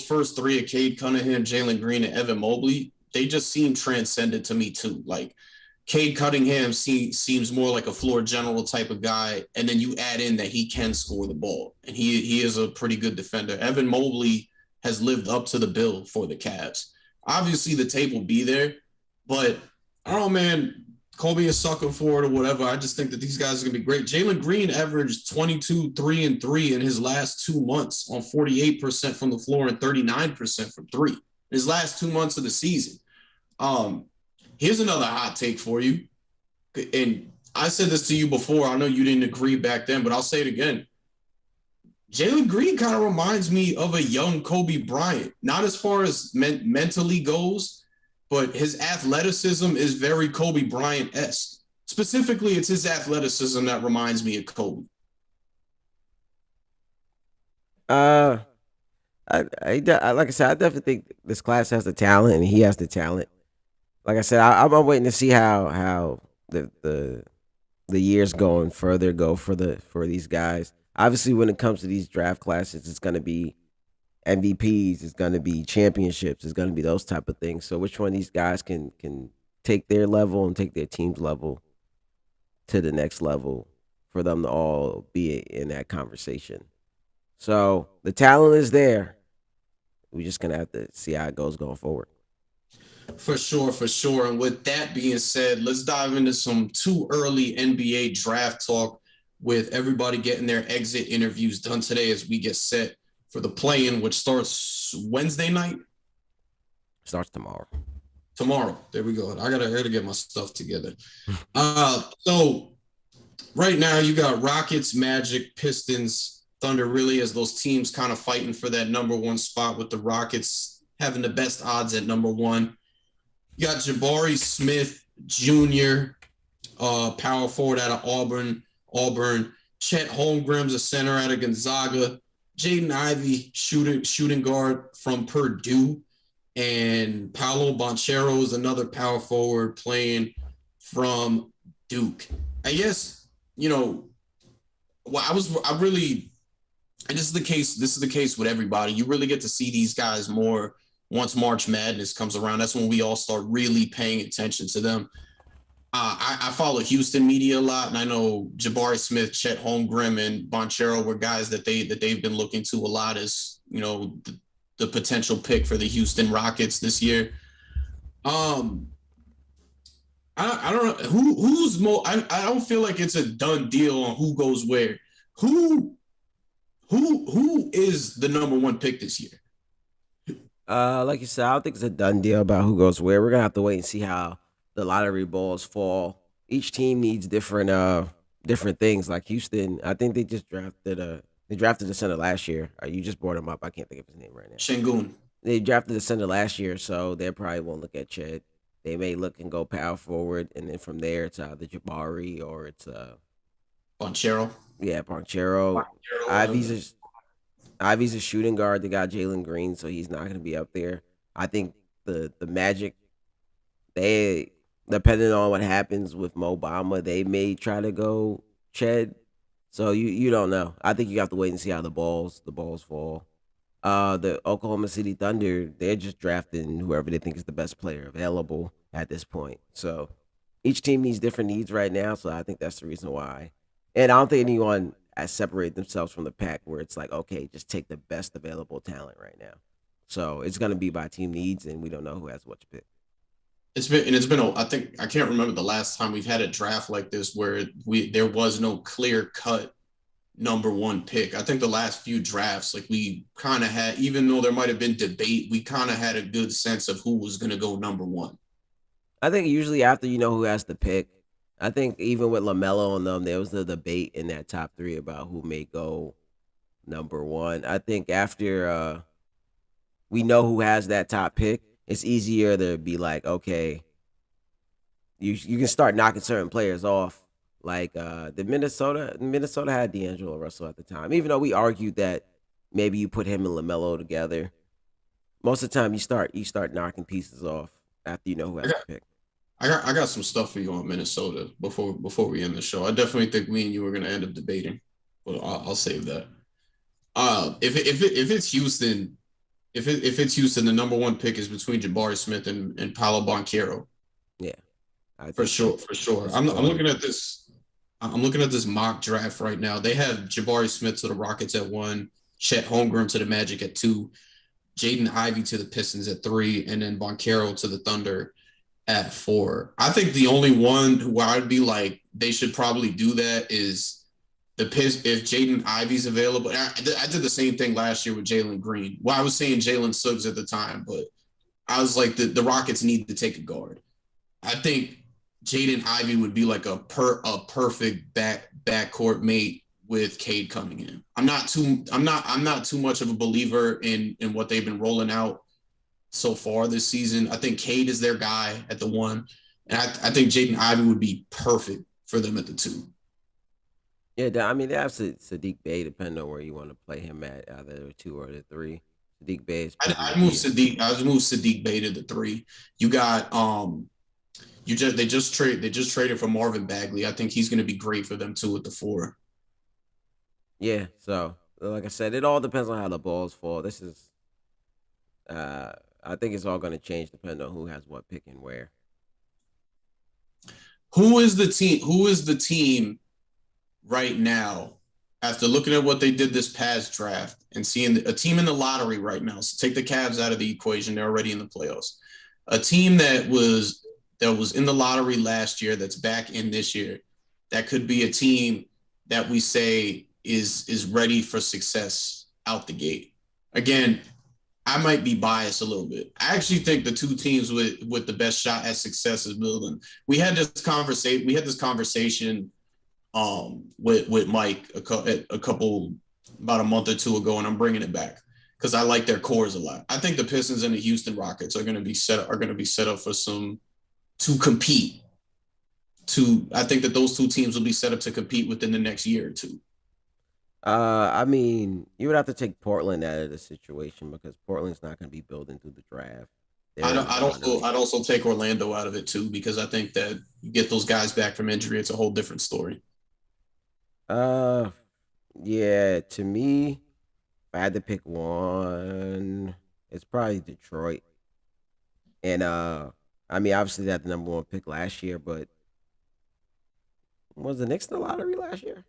Speaker 1: first three of Cade Cunningham, Jalen Green, and Evan Mobley, they just seem transcendent to me too. Like Cade Cunningham seems more like a floor general type of guy, and then you add in that he can score the ball, and he is a pretty good defender. Evan Mobley has lived up to the bill for the Cavs. Obviously, the tape will be there, but I don't know, man. Kobe is sucking for it or whatever. I just think that these guys are going to be great. Jalen Green averaged 22, 3, and 3 in his last 2 months on 48% from the floor and 39% from three. In his last 2 months of the season. Um, Here's another hot take for you. And I said this to you before. I know you didn't agree back then, but I'll say it again. Jalen Green kind of reminds me of a young Kobe Bryant, not as far as mentally goes, but his athleticism is very Kobe Bryant esque. Specifically, it's his athleticism that reminds me of Kobe.
Speaker 2: Uh, like I said, I definitely think this class has the talent, and he has the talent. Like I said, I'm waiting to see how the years going further go for these guys. Obviously, when it comes to these draft classes, it's going to be MVPs, it's going to be championships, it's going to be those type of things. So, which one of these guys can take their level and take their team's level to the next level for them to all be in that conversation? So, the talent is there. We're just gonna have to see how it goes going forward.
Speaker 1: For sure, for sure. And with that being said, let's dive into some too early NBA draft talk with everybody getting their exit interviews done today as we get set for the play-in, which starts Wednesday night.
Speaker 2: Starts tomorrow.
Speaker 1: Tomorrow. There we go. I gotta get my stuff together. So right now you got Rockets, Magic, Pistons, Thunder, really as those teams kind of fighting for that number one spot with the Rockets having the best odds at number one. You got Jabari Smith Jr., power forward out of Auburn. Chet Holmgren's a center out of Gonzaga. Jaden Ivey, shooting guard from Purdue. And Paolo Banchero is another power forward playing from Duke. I guess, well, I really, and this is the case. This is the case with everybody. You really get to see these guys more once March Madness comes around. That's when we all start really paying attention to them. I follow Houston media a lot, and I know Jabari Smith, Chet Holmgren, and Bonchero were guys that they've been looking to a lot as the potential pick for the Houston Rockets this year. I don't know who's more. I don't feel like it's a done deal on who goes where. Who who is the number one pick this year?
Speaker 2: Like you said, I don't think it's a done deal about who goes where. We're gonna have to wait and see how the lottery balls fall. Each team needs different things. Like Houston, I think they drafted the center last year. You just brought him up. I can't think of his name right now.
Speaker 1: Shingun,
Speaker 2: They drafted the center last year, so they probably won't look at Chet. They may look and go power forward, and then from there it's either Jabari or it's
Speaker 1: Bonchero.
Speaker 2: yeah, Ponchero. Ivy's a, Ivy's a shooting guard. They got Jalen Green, so he's not going to be up there. I think the Magic, they depending on what happens with Mo Bamba, they may try to go Ched. So you don't know. I think you have to wait and see how the balls fall. The Oklahoma City Thunder, they're just drafting whoever they think is the best player available at this point. So each team needs different needs right now. So I think that's the reason why. And I don't think anyone has separated themselves from the pack where it's like, okay, just take the best available talent right now. So it's gonna be by team needs, and we don't know who has what to pick.
Speaker 1: I think I can't remember the last time we've had a draft like this where we there was no clear cut number one pick. I think the last few drafts, like we kind of had, even though there might have been debate, we kind of had a good sense of who was going to go number one.
Speaker 2: I think usually after you know who has to pick, I think even with Lamelo and them, there was a debate in that top three about who may go number one. I think after we know who has that top pick, it's easier to be like, okay, you can start knocking certain players off. Like the Minnesota had D'Angelo Russell at the time. Even though we argued that maybe you put him and Lamelo together, most of the time you start knocking pieces off after you know who
Speaker 1: I
Speaker 2: has
Speaker 1: got,
Speaker 2: to pick.
Speaker 1: I got some stuff for you on Minnesota before we end the show. I definitely think me and you are going to end up debating, but I'll save that. If it's Houston, if it's Houston, the number one pick is between Jabari Smith and Paolo Banchero.
Speaker 2: Yeah, I
Speaker 1: For
Speaker 2: think so.
Speaker 1: sure, for sure.
Speaker 2: It's a
Speaker 1: I'm
Speaker 2: coin.
Speaker 1: looking at this. I'm looking at this mock draft right now. They have Jabari Smith to the Rockets at one, Chet Holmgren to the Magic at two, Jaden Ivey to the Pistons at three, and then Boncaro to the Thunder at four. I think the only one who I'd be like they should probably do that is the Piss if Jaden Ivey's available. I did the same thing last year with Jalen Green. Well, I was saying Jalen Suggs at the time, but I was like the Rockets need to take a guard. I think Jaden Ivey would be like a perfect backcourt mate with Cade Cunningham. I'm not too much of a believer in what they've been rolling out so far this season. I think Cade is their guy at the one, and I think Jaden Ivey would be perfect for them at the two.
Speaker 2: Yeah, I mean they have Sadiq Bey, depending on where you want to play him at, either the two or the three. Sadiq Bey is proven to
Speaker 1: I moved
Speaker 2: be.
Speaker 1: Sadiq. I moved Sadiq Bey to the three. You got you just they just traded for Marvin Bagley. I think he's going to be great for them too at the four.
Speaker 2: Yeah, so like I said, it all depends on how the balls fall. This is, I think it's all going to change depending on who has what pick and where.
Speaker 1: Who is the team? Who is the team right now after looking at what they did this past draft and seeing a team in the lottery right now? So take the Cavs out of the equation; they're already in the playoffs. A team that was in the lottery last year that's back in this year. That could be a team that we say is ready for success out the gate. Again, I might be biased a little bit. I actually think the two teams with the best shot at success is building. We had this conversation. We had this conversation with Mike a couple about a month or two ago, and I'm bringing it back because I like their cores a lot. I think the Pistons and the Houston Rockets are going to be set up for some to compete. I think that those two teams will be set up to compete within the next year or two.
Speaker 2: I mean, you would have to take Portland out of the situation because Portland's not going to be building through the draft. They're in the lottery.
Speaker 1: I'd also take Orlando out of it too because I think that you get those guys back from injury, it's a whole different story.
Speaker 2: Uh, yeah. To me, if I had to pick one, it's probably Detroit. And I mean, obviously they had the number one pick last year, but was the Knicks in the lottery last year?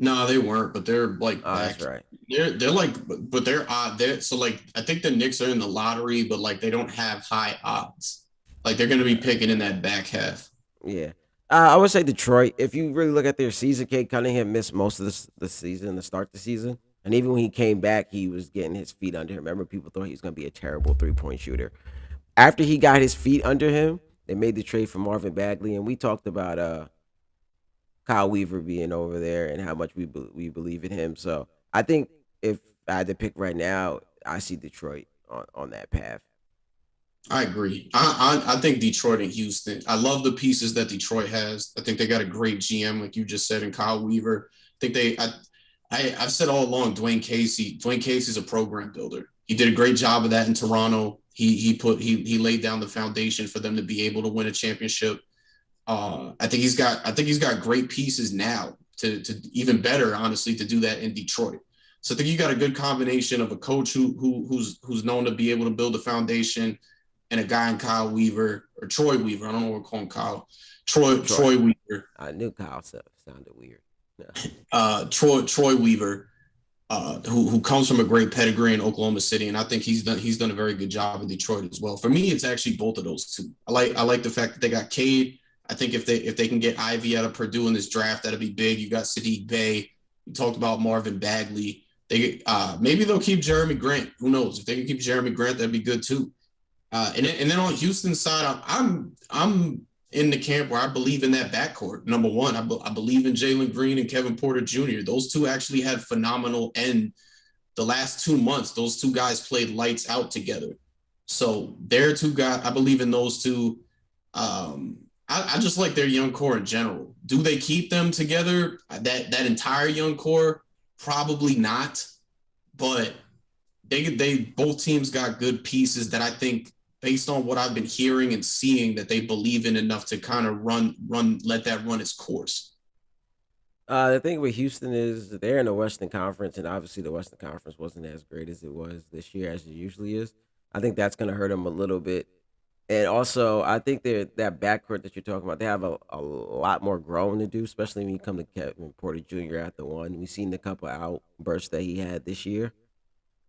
Speaker 1: No, they weren't, but they're like
Speaker 2: Oh, that's
Speaker 1: back.
Speaker 2: right.
Speaker 1: They're like, but they're odd. They're so like I think the Knicks are in the lottery, but like they don't have high odds. Like they're going to be picking in that back half.
Speaker 2: Yeah. I would say Detroit. If you really look at their season, Kate Cunningham missed most of the season to start the season. And even when he came back, he was getting his feet under him. Remember, people thought he was going to be a terrible 3-point shooter. After he got his feet under him, they made the trade for Marvin Bagley. And we talked about Kyle Weaver being over there and how much we believe in him. So I think if I had to pick right now, I see Detroit on that path.
Speaker 1: I agree. I think Detroit and Houston. I love the pieces that Detroit has. I think they got a great GM, like you just said, in Kyle Weaver. I think I've said all along, Dwayne Casey. Dwayne Casey's a program builder. He did a great job of that in Toronto. He laid down the foundation for them to be able to win a championship. I think he's got great pieces now to even better, honestly, to do that in Detroit. So I think you got a good combination of a coach who's known to be able to build a foundation and a guy in Kyle Weaver or Troy Weaver. I don't know what we're calling Kyle.
Speaker 2: Troy.
Speaker 1: Troy Weaver.
Speaker 2: I knew Kyle sounded weird. Yeah.
Speaker 1: Troy Weaver. who comes from a great pedigree in Oklahoma City, and I think he's done a very good job in Detroit as well. For me, it's actually both of those two. I like the fact that they got Cade. I think if they can get Ivy out of Purdue in this draft, that'll be big. You got Sadiq Bey. You talked about Marvin Bagley. Maybe they'll keep Jeremy Grant. Who knows? If they can keep Jeremy Grant, that'd be good too. And then on Houston's side, I'm in the camp where I believe in that backcourt. Number one, I believe in Jalen Green and Kevin Porter Jr. Those two actually had phenomenal end the last 2 months. Those two guys played lights out together. So they're two guys. I believe in those two. I just like their young core in general. Do they keep them together? That entire young core, probably not. But they both teams got good pieces that I think, based on what I've been hearing and seeing, that they believe in enough to kind of let that run its course.
Speaker 2: The thing with Houston is they're in the Western Conference, and obviously the Western Conference wasn't as great as it was this year as it usually is. I think that's going to hurt them a little bit. And also, I think that backcourt that you're talking about, they have a lot more growing to do, especially when you come to Kevin Porter Jr. at the one. We've seen the couple outbursts that he had this year.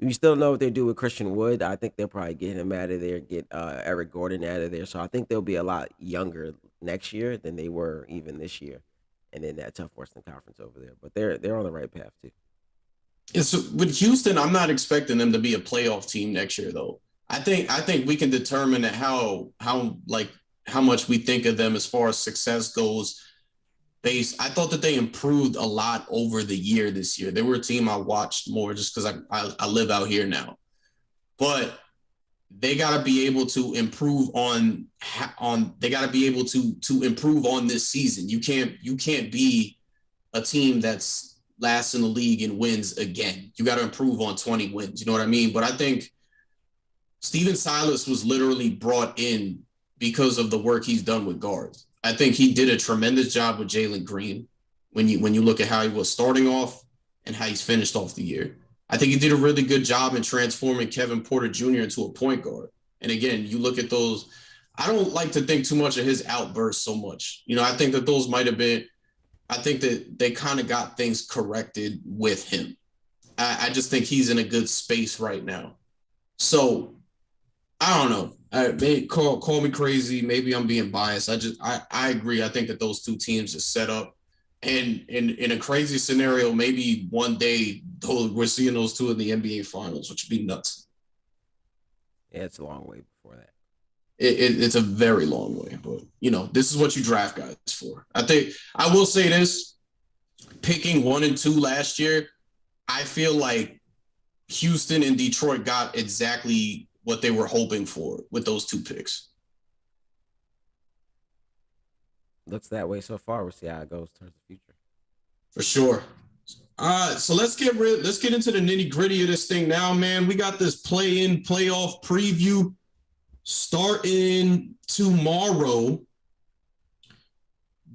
Speaker 2: We still know what they do with Christian Wood. I think they'll probably get him out of there, get Eric Gordon out of there. So I think they'll be a lot younger next year than they were even this year, and in that tough Western Conference over there. But they're on the right path too.
Speaker 1: Yeah, so with Houston, I'm not expecting them to be a playoff team next year, though. I think we can determine how much we think of them as far as success goes. I thought that they improved a lot over the year this year. They were a team I watched more just because I live out here now. But they got to be able to improve they got to be able to improve on this season. You can't be a team that's last in the league and wins again. You got to improve on 20 wins. You know what I mean? But I think Steven Silas was literally brought in because of the work he's done with guards. I think he did a tremendous job with Jalen Green when you look at how he was starting off and how he's finished off the year. I think he did a really good job in transforming Kevin Porter Jr. into a point guard. And again, you look at those. I don't like to think too much of his outbursts so much. I think that those might have been. I think that they kind of got things corrected with him. I just think he's in a good space right now. So I don't know. Call me crazy. Maybe I'm being biased. I agree. I think that those two teams are set up, and in a crazy scenario, maybe one day we're seeing those two in the NBA Finals, which would be nuts.
Speaker 2: Yeah, it's a long way before that.
Speaker 1: It's a very long way, but this is what you draft guys for. I think I will say this: picking 1 and 2 last year, I feel like Houston and Detroit got exactly what they were hoping for with those 2 picks.
Speaker 2: Looks that way so far. We'll see how it goes towards the future.
Speaker 1: For sure. So let's get into the nitty gritty of this thing now, man. We got this play-in playoff preview starting tomorrow.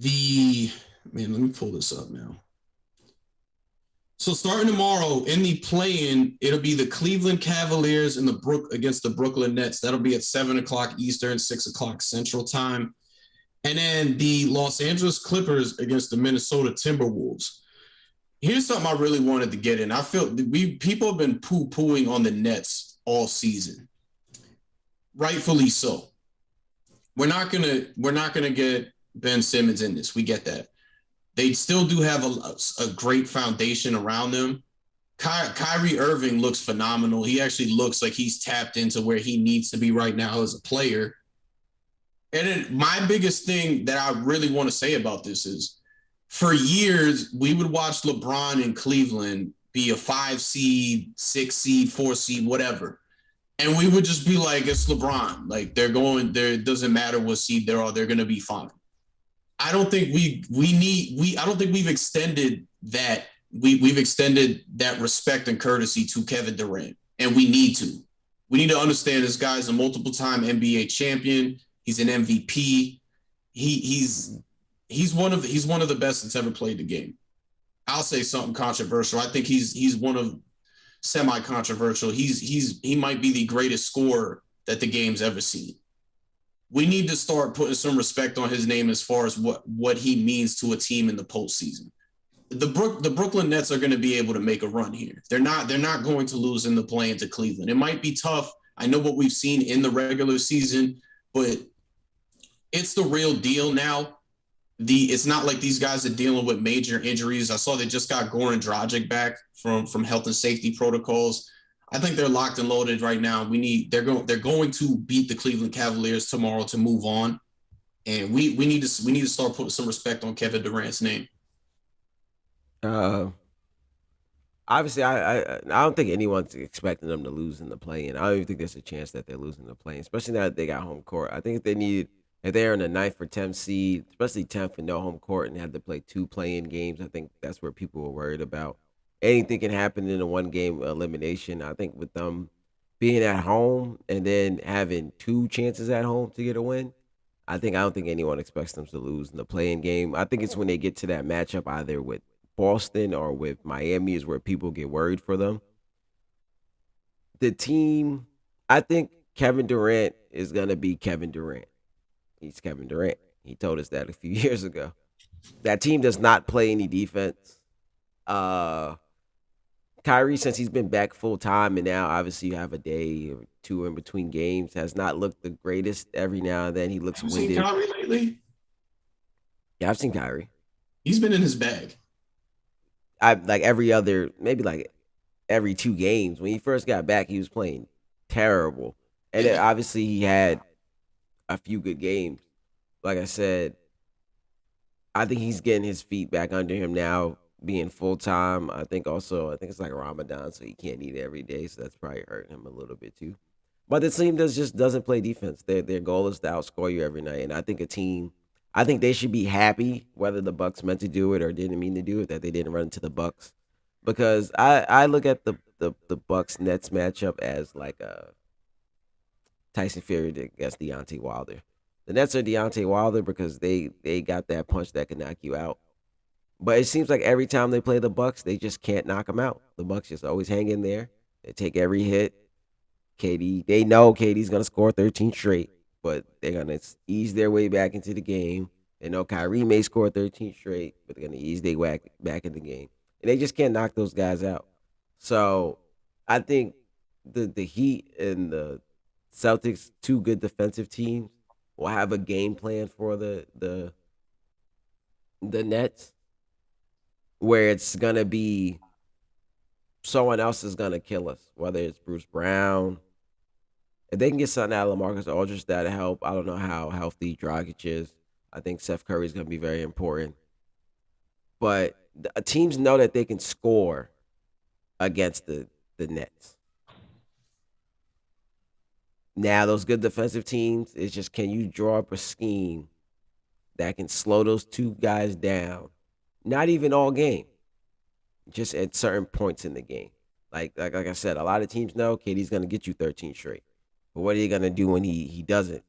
Speaker 1: Let me pull this up now. So starting tomorrow in the play-in, it'll be the Cleveland Cavaliers and against the Brooklyn Nets. That'll be at 7:00 Eastern, 6:00 Central Time. And then the Los Angeles Clippers against the Minnesota Timberwolves. Here's something I really wanted to get in. I feel people have been poo-pooing on the Nets all season. Rightfully so. We're not gonna get Ben Simmons in this. We get that. They still do have a great foundation around them. Kyrie Irving looks phenomenal. He actually looks like he's tapped into where he needs to be right now as a player. And then my biggest thing that I really want to say about this is, for years, we would watch LeBron in Cleveland be a 5 seed, 6 seed, 4 seed, whatever. And we would just be like, it's LeBron. Like, they're going there. It doesn't matter what seed they are. They're going to be fine. I don't think I don't think we've extended that. We've extended that respect and courtesy to Kevin Durant, and we need to. We need to understand this guy's a multiple-time NBA champion. He's an MVP. He's one of the best that's ever played the game. I'll say something controversial. I think he's one of semi-controversial. He might be the greatest scorer that the game's ever seen. We need to start putting some respect on his name as far as what he means to a team in the postseason. the Brooklyn Nets are going to be able to make a run here. They're not going to lose in the play to Cleveland. It might be tough. I know what we've seen in the regular season, but it's the real deal now. It's not like these guys are dealing with major injuries. I saw they just got Goran Dragic back from health and safety protocols. I think they're locked and loaded right now. They're going to beat the Cleveland Cavaliers tomorrow to move on, and we need to start putting some respect on Kevin Durant's name.
Speaker 2: Uh, Obviously, I don't think anyone's expecting them to lose in the play, and I don't even think there's a chance that they're losing the play, especially now that they got home court. I think if they're in the ninth or 10th seed, especially 10th with no home court and had to play two play-in games, I think that's where people were worried about. Anything can happen in a one-game elimination. I think with them being at home and then having two chances at home to get a win, I don't think anyone expects them to lose in the play-in game. I think it's when they get to that matchup either with Boston or with Miami is where people get worried for them. The team, I think Kevin Durant is gonna be Kevin Durant. He's Kevin Durant. He told us that a few years ago. That team does not play any defense. Uh Kyrie, since he's been back full time, and now obviously you have a day or two in between games, has not looked the greatest. Every now and then he looks
Speaker 1: Have you seen
Speaker 2: winded.
Speaker 1: Kyrie lately?
Speaker 2: Yeah, I've seen Kyrie.
Speaker 1: He's been in his bag.
Speaker 2: I like every other, maybe like every 2 games. When he first got back, he was playing terrible, and then
Speaker 1: Yeah.
Speaker 2: obviously he had a few good games. Like I said, I think he's getting his feet back under him now, being full time. I think it's like Ramadan, so he can't eat every day, so that's probably hurting him a little bit too. But the team just doesn't play defense. Their goal is to outscore you every night, and I think they should be happy whether the Bucks meant to do it or didn't mean to do it that they didn't run into the Bucks, because I look at the Bucks Nets matchup as like a Tyson Fury against Deontay Wilder. The Nets are Deontay Wilder because they got that punch that can knock you out. But it seems like every time they play the Bucks, they just can't knock them out. The Bucks just always hang in there. They take every hit. They know KD's gonna score 13 straight, but they're gonna ease their way back into the game. They know Kyrie may score 13 straight, but they're gonna ease their way back in the game, and they just can't knock those guys out. So I think the Heat and the Celtics, two good defensive teams, will have a game plan for the Nets where it's gonna be someone else is gonna kill us, whether it's Bruce Brown. If they can get something out of LaMarcus Aldridge, that'll help. I don't know how healthy Dragic is. I think Seth Curry is gonna be very important. But teams know that they can score against the Nets. Now, those good defensive teams, it's just can you draw up a scheme that can slow those two guys down? Not even all game, just at certain points in the game. Like I said, a lot of teams know KD's gonna get you 13 straight. But what are you gonna do when he doesn't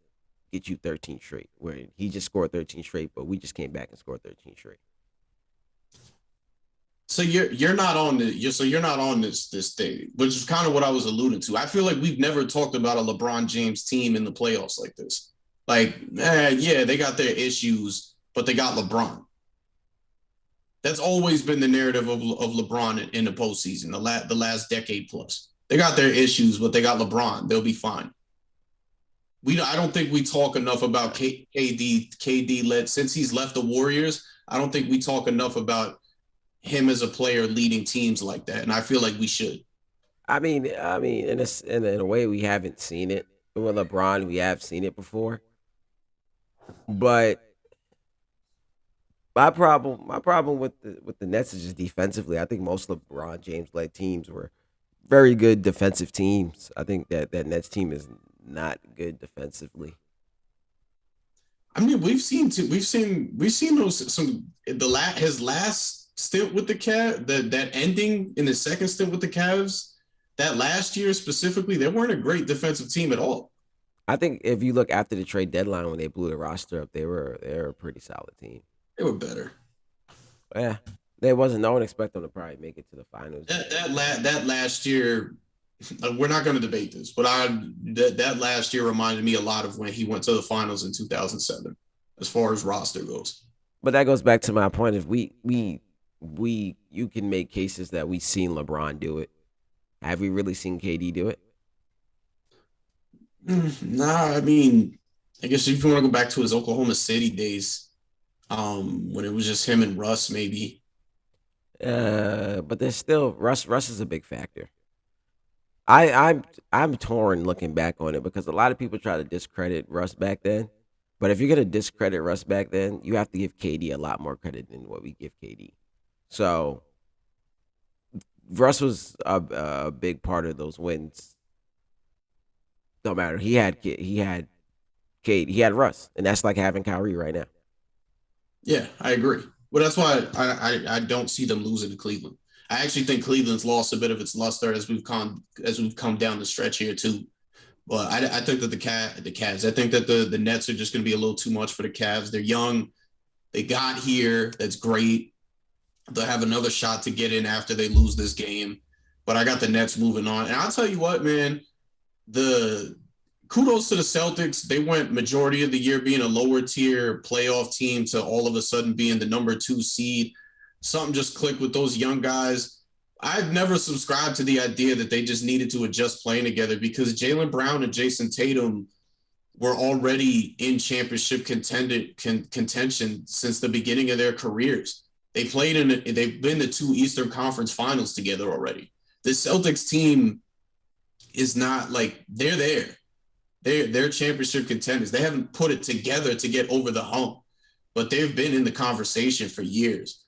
Speaker 2: get you 13 straight? Where he just scored 13 straight, but we just came back and scored 13 straight.
Speaker 1: So you're not on this thing, which is kind of what I was alluding to. I feel like we've never talked about a LeBron James team in the playoffs like this. Like, yeah, they got their issues, but they got LeBron. That's always been the narrative of LeBron in the postseason, the last decade plus. They got their issues, but they got LeBron. They'll be fine. I don't think we talk enough about KD led since he's left the Warriors. I don't think we talk enough about him as a player leading teams like that, and I feel like we should.
Speaker 2: I mean, in a way, we haven't seen it with LeBron. We have seen it before, but my problem with the Nets is just defensively. I think most LeBron James led teams were very good defensive teams. I think that Nets team is not good defensively.
Speaker 1: I mean, we've seen those his last stint with the Cavs, that ending in the second stint with the Cavs, that last year specifically, they weren't a great defensive team at all.
Speaker 2: I think if you look after the trade deadline when they blew the roster up, they were a pretty solid team.
Speaker 1: They were better.
Speaker 2: Yeah, there wasn't no one expect them to probably make it to the finals.
Speaker 1: That last year, we're not going to debate this, but that last year reminded me a lot of when he went to the finals in 2007, as far as roster goes.
Speaker 2: But that goes back to my point: if we we you can make cases that we've seen LeBron do it. Have we really seen KD do it?
Speaker 1: Nah, I mean, I guess if you want to go back to his Oklahoma City days, when it was just him and Russ, maybe.
Speaker 2: But there's still Russ. Russ is a big factor. I'm torn looking back on it because a lot of people try to discredit Russ back then. But if you're gonna discredit Russ back then, you have to give KD a lot more credit than what we give KD. So Russ was a big part of those wins. No matter he had KD, he had Russ, and that's like having Kyrie right now.
Speaker 1: Yeah, I agree. But that's why I don't see them losing to Cleveland. I actually think Cleveland's lost a bit of its luster as we've come down the stretch here too. But I think that the Cavs. I think that the Nets are just going to be a little too much for the Cavs. They're young. They got here. That's great. They'll have another shot to get in after they lose this game. But I got the Nets moving on. And I'll tell you what, man, the kudos to the Celtics. They went majority of the year being a lower tier playoff team to all of a sudden being the number 2 seed. Something just clicked with those young guys. I've never subscribed to the idea that they just needed to adjust playing together because Jaylen Brown and Jason Tatum were already in championship contention since the beginning of their careers. They've been to 2 Eastern Conference Finals together already. The Celtics team is not like they're there. They're championship contenders. They haven't put it together to get over the hump, but they've been in the conversation for years.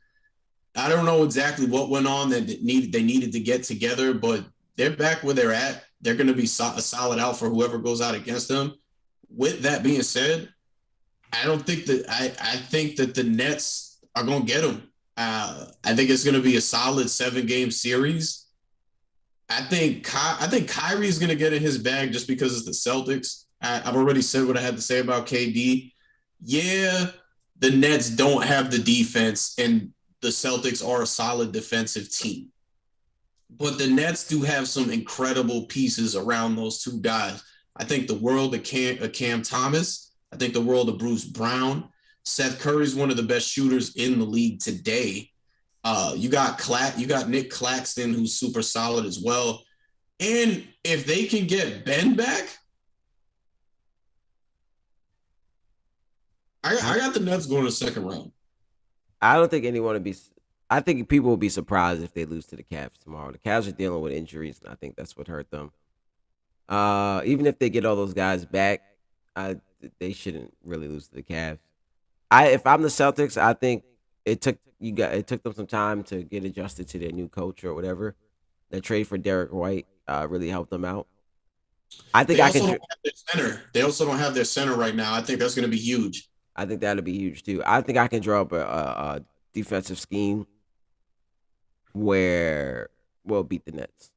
Speaker 1: I don't know exactly what went on that they needed to get together, but they're back where they're at. They're going to be a solid out for whoever goes out against them. With that being said, I don't think that I think that the Nets are going to get them. I think it's going to be a solid 7 game series. I think Kyrie's going to get in his bag just because it's the Celtics. I've already said what I had to say about KD. Yeah, the Nets don't have the defense, and the Celtics are a solid defensive team. But the Nets do have some incredible pieces around those 2 guys. I think the world of Cam Thomas. I think the world of Bruce Brown. Seth Curry's one of the best shooters in the league today. You got Nick Claxton, who's super solid as well. And if they can get Ben back,
Speaker 2: I,
Speaker 1: I got the Nets going to the second round.
Speaker 2: I don't think anyone would be. I think people will be surprised if they lose to the Cavs tomorrow. The Cavs are dealing with injuries, and I think that's what hurt them. Even if they get all those guys back, they shouldn't really lose to the Cavs. If I'm the Celtics, I think it took them some time to get adjusted to their new coach or whatever. The trade for Derek White really helped them out. I think
Speaker 1: They
Speaker 2: I
Speaker 1: also
Speaker 2: can.
Speaker 1: don't have their center. They also don't have their center right now. I think that's going to be huge.
Speaker 2: I think that'll be huge too. I think I can draw up a defensive scheme where we'll beat the Nets.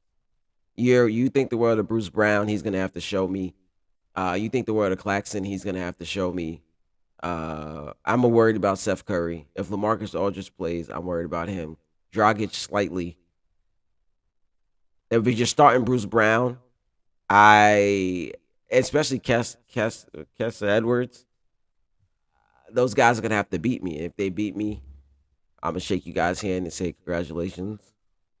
Speaker 2: You think the world of Bruce Brown, he's gonna have to show me. You think the world of Claxton, he's gonna have to show me. I'm worried about Seth Curry. If LaMarcus Aldridge plays, I'm worried about him. Dragic slightly. If we just starting Bruce Brown, I especially Kess Edwards, those guys are gonna have to beat me. If they beat me, I'm gonna shake you guys' hand and say congratulations.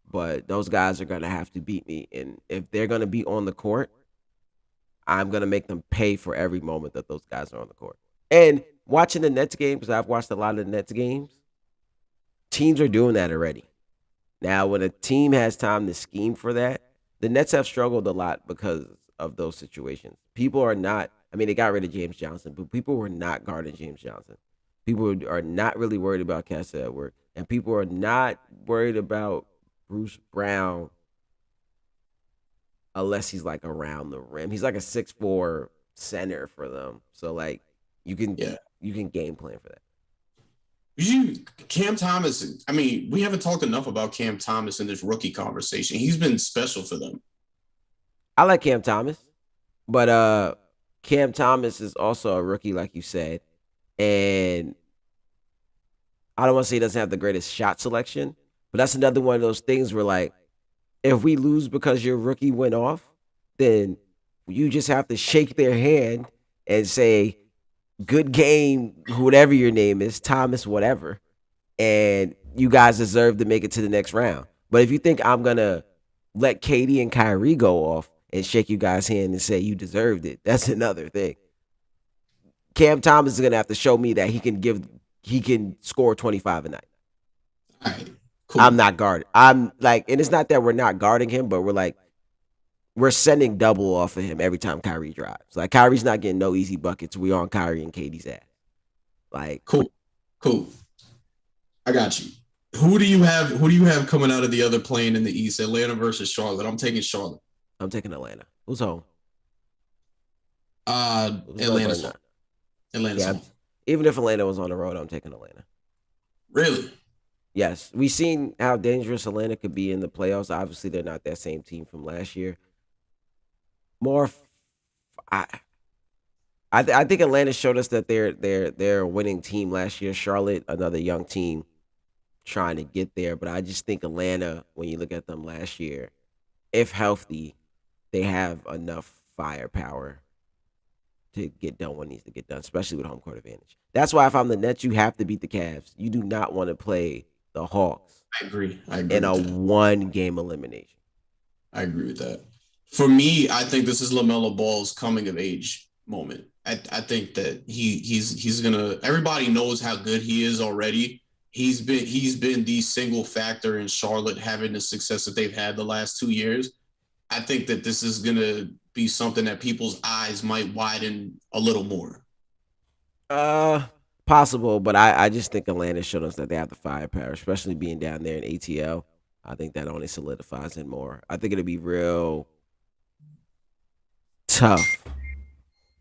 Speaker 2: But those guys are gonna have to beat me, and if they're gonna be on the court, I'm gonna make them pay for every moment that those guys are on the court. And watching the Nets games, because I've watched a lot of the Nets games, teams are doing that already. Now, when a team has time to scheme for that, the Nets have struggled a lot because of those situations. People are not. I mean, they got rid of James Johnson, but people were not guarding James Johnson. People are not really worried about Kessa Edward, and people are not worried about Bruce Brown unless he's like around the rim. He's like a 6'4" center for them. So like you can
Speaker 1: Yeah.
Speaker 2: you can game plan for that.
Speaker 1: Cam Thomas, I mean, we haven't talked enough about Cam Thomas in this rookie conversation. He's been special for them.
Speaker 2: I like Cam Thomas, but Cam Thomas is also a rookie, like you said, and I don't want to say he doesn't have the greatest shot selection, but that's another one of those things where like if we lose because your rookie went off, then you just have to shake their hand and say, good game, whatever your name is, Thomas, whatever. and you guys deserve to make it to the next round. But if you think I'm gonna let Katie and Kyrie go off and shake you guys' hand and say you deserved it, that's another thing. Cam Thomas is gonna have to show me that he can score 25 a night.
Speaker 1: All right,
Speaker 2: I'm
Speaker 1: cool.
Speaker 2: not guarded. I'm like, and it's not that we're not guarding him, but we're sending double off of him every time Kyrie drives. Like Kyrie's not getting no easy buckets. We on Kyrie and Katie's ass. Like
Speaker 1: Cool. Cool. I got you. Who do you have coming out of the other plane in the East? Atlanta versus Charlotte. I'm taking Charlotte.
Speaker 2: I'm taking Atlanta. Who's home? Who's home or
Speaker 1: Atlanta's home.
Speaker 2: not?
Speaker 1: Atlanta's
Speaker 2: Yeah,
Speaker 1: home.
Speaker 2: even if Atlanta was on the road, I'm taking Atlanta.
Speaker 1: Really?
Speaker 2: Yes, we've seen how dangerous Atlanta could be in the playoffs. Obviously, they're not that same team from last year. More, I, I think Atlanta showed us that they're a winning team last year. Charlotte, another young team trying to get there, but I just think Atlanta, when you look at them last year, if healthy, they have enough firepower to get done what needs to get done, especially with home court advantage. That's why if I'm the Nets, you have to beat the Cavs. You do not want to play the Hawks
Speaker 1: I agree. I agree
Speaker 2: in a
Speaker 1: with that.
Speaker 2: one game elimination.
Speaker 1: I agree with that. For me, I think this is LaMelo Ball's coming of age moment. I think that he's gonna. Everybody knows how good he is already. He's been the single factor in Charlotte having the success that they've had the last 2 years. I think that this is gonna be something that people's eyes might widen a little more.
Speaker 2: Uh, Possible, but I just think Atlanta showed us that they have the firepower, especially being down there in ATL. I think that only solidifies it more. I think it'll be real tough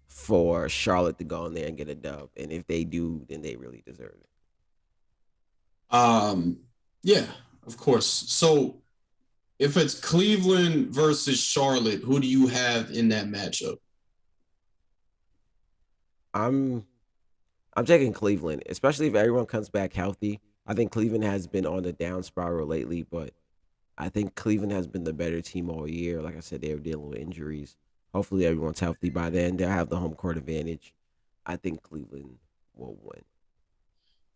Speaker 2: for Charlotte to go in there and get a dub, and if they do, then they really deserve it.
Speaker 1: Um, yeah, of course. So if it's Cleveland versus Charlotte, who do you have in that matchup?
Speaker 2: I'm I'm taking Cleveland, especially if everyone comes back healthy. I think Cleveland has been on the down spiral lately, but I think Cleveland has been the better team all year. Like I said, they were dealing with injuries. Hopefully, everyone's healthy by then. They'll have the home court advantage. I think Cleveland will win.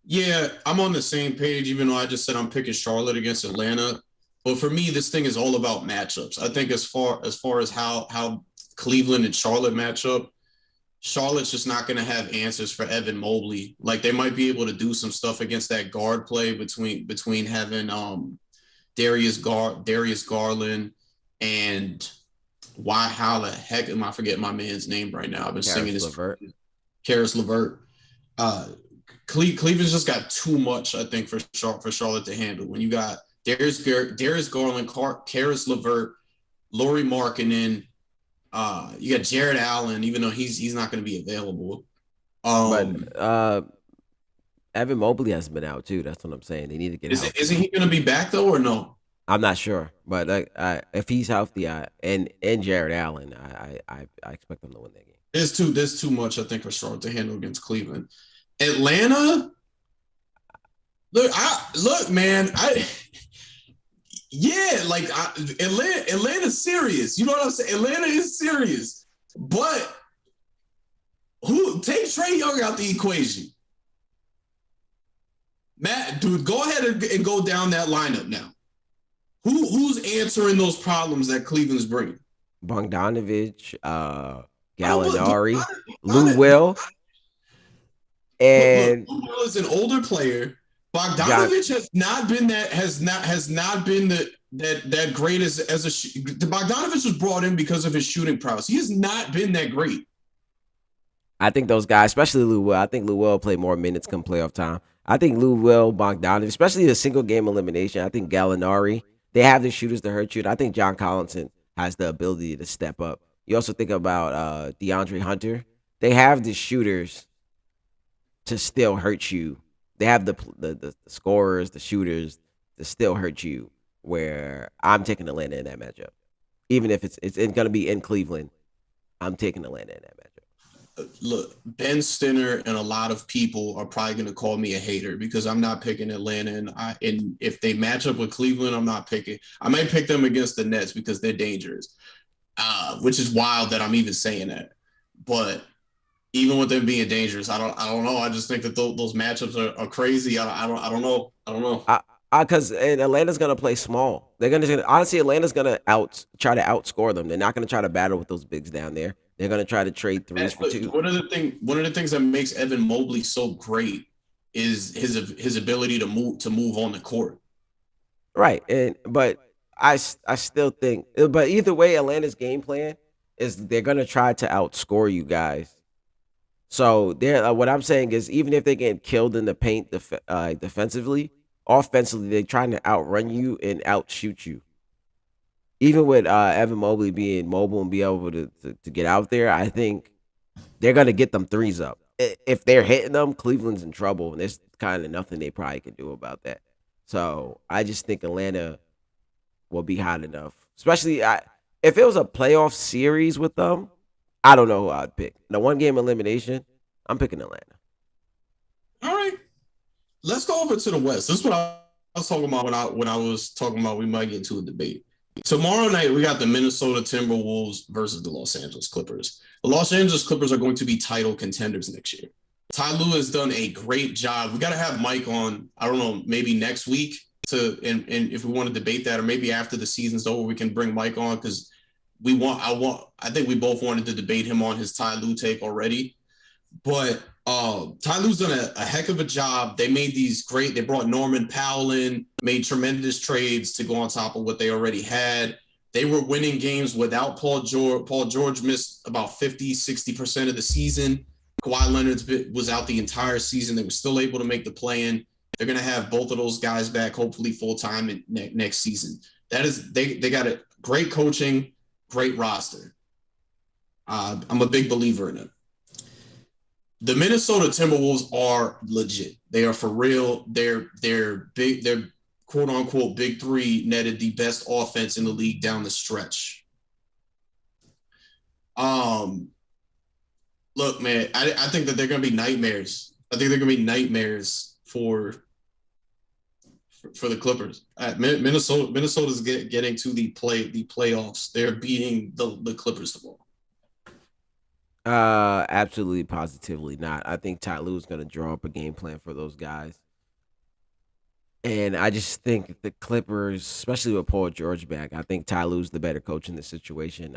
Speaker 1: Yeah, I'm on the same page, even though I just said I'm picking Charlotte against Atlanta. But for me, this thing is all about matchups. I think as far as how Cleveland and Charlotte match up, Charlotte's just not going to have answers for Evan Mobley. Like they might be able to do some stuff against that guard play between having Darius Garland and why how the heck am I forgetting my man's name right now? I've been singing
Speaker 2: Karis
Speaker 1: this
Speaker 2: Levert,
Speaker 1: Karis LeVert. Uh, Cleveland's just got too much, I think, for Charlotte to handle. When you got Darius Garland, Karis LeVert, Laurie Markkinen, you got Jared Allen, even though he's not going to be available.
Speaker 2: but
Speaker 1: Um,
Speaker 2: Evan Mobley has been out too. That's what I'm saying. They need to get
Speaker 1: is it,
Speaker 2: healthy.
Speaker 1: isn't he going to be back though, or no?
Speaker 2: I'm not sure, but if he's healthy, and Jared Allen, I expect them to win that game.
Speaker 1: There's too much, I think, for Charlotte to handle against Cleveland. Atlanta, look, man, yeah, like Atlanta's serious. You know what I'm saying? Atlanta is serious, but who take Trey Young out the equation? Matt, dude, go ahead and go down that lineup now. Who's answering those problems that Cleveland's bringing?
Speaker 2: Bogdanovich,
Speaker 1: But
Speaker 2: Gallinari, Lou Will,
Speaker 1: look,
Speaker 2: and
Speaker 1: Lou Will is an older player.
Speaker 2: John.
Speaker 1: Bogdanovich has not been that great as a Bogdanovich was brought in because of his shooting prowess. He has not been that great.
Speaker 2: I think those guys, especially Lou Will, I think Lou Will play more minutes come playoff time. I think Lou Will, Bogdanovich, especially the single game elimination. I think Gallinari, they have the shooters to hurt you. And I think John Collinson has the ability to step up. You also think about DeAndre Hunter. They have the shooters to still hurt you. They have the scorers, the shooters to still hurt you. Where I'm taking Atlanta in that matchup, even if it's going to be in Cleveland, I'm taking Atlanta in that matchup.
Speaker 1: Look, Ben Stinner and a lot of people are probably going to call me a hater because I'm not picking Atlanta, and if they match up with Cleveland, I'm not picking. I might pick them against the Nets because they're dangerous, which is wild that I'm even saying that. But even with them being dangerous. I don't know. I just think that those matchups are crazy. I don't know. I don't know.
Speaker 2: Because Atlanta's gonna play small. They're gonna honestly, Atlanta's gonna try to outscore them. They're not gonna try to battle with those bigs down there. They're gonna try to trade threes for two.
Speaker 1: One of the things that makes Evan Mobley so great is his ability to move on the court.
Speaker 2: Right, and but I still think, but either way, Atlanta's game plan is they're gonna try to outscore you guys. So they're what I'm saying is even if they get killed in the paint defensively, offensively they're trying to outrun you and outshoot you. Even with Evan Mobley being mobile and be able to get out there, I think they're gonna get them threes up. If they're hitting them, Cleveland's in trouble, and there's kind of nothing they probably can do about that. So I just think Atlanta will be hot enough. Especially if it was a playoff series with them, I don't know who I'd pick. The one game elimination, I'm picking Atlanta.
Speaker 1: All right, let's go over to the West. This is what I was talking about when I was talking about we might get into a debate. Tomorrow night we got the Minnesota Timberwolves versus the Los Angeles Clippers. The Los Angeles Clippers are going to be title contenders next year. Ty Lue has done a great job. We got to have Mike on, I don't know, maybe next week and if we want to debate that, or maybe after the season's over, we can bring Mike on because I think we both wanted to debate him on his Ty Lue take already. But Ty Lue's done a heck of a job. They made they brought Norman Powell in, made tremendous trades to go on top of what they already had. They were winning games without Paul George. Paul George missed about 50-60% of the season. Kawhi Leonard was out the entire season. They were still able to make the play-in. They're going to have both of those guys back, hopefully full-time next season. They got a great coaching, great roster. I'm a big believer in it. The Minnesota Timberwolves are legit. They are for real. They're big. They're quote unquote big three netted the best offense in the league down the stretch. Look, man, I think that they're going to be nightmares. I think they're going to be nightmares for the Clippers. Minnesota's getting to the playoffs. They're beating the Clippers tomorrow.
Speaker 2: Absolutely, positively not. I think Ty Lue is going to draw up a game plan for those guys, and I just think the Clippers, especially with Paul George back, I think Ty Lue's the better coach in this situation.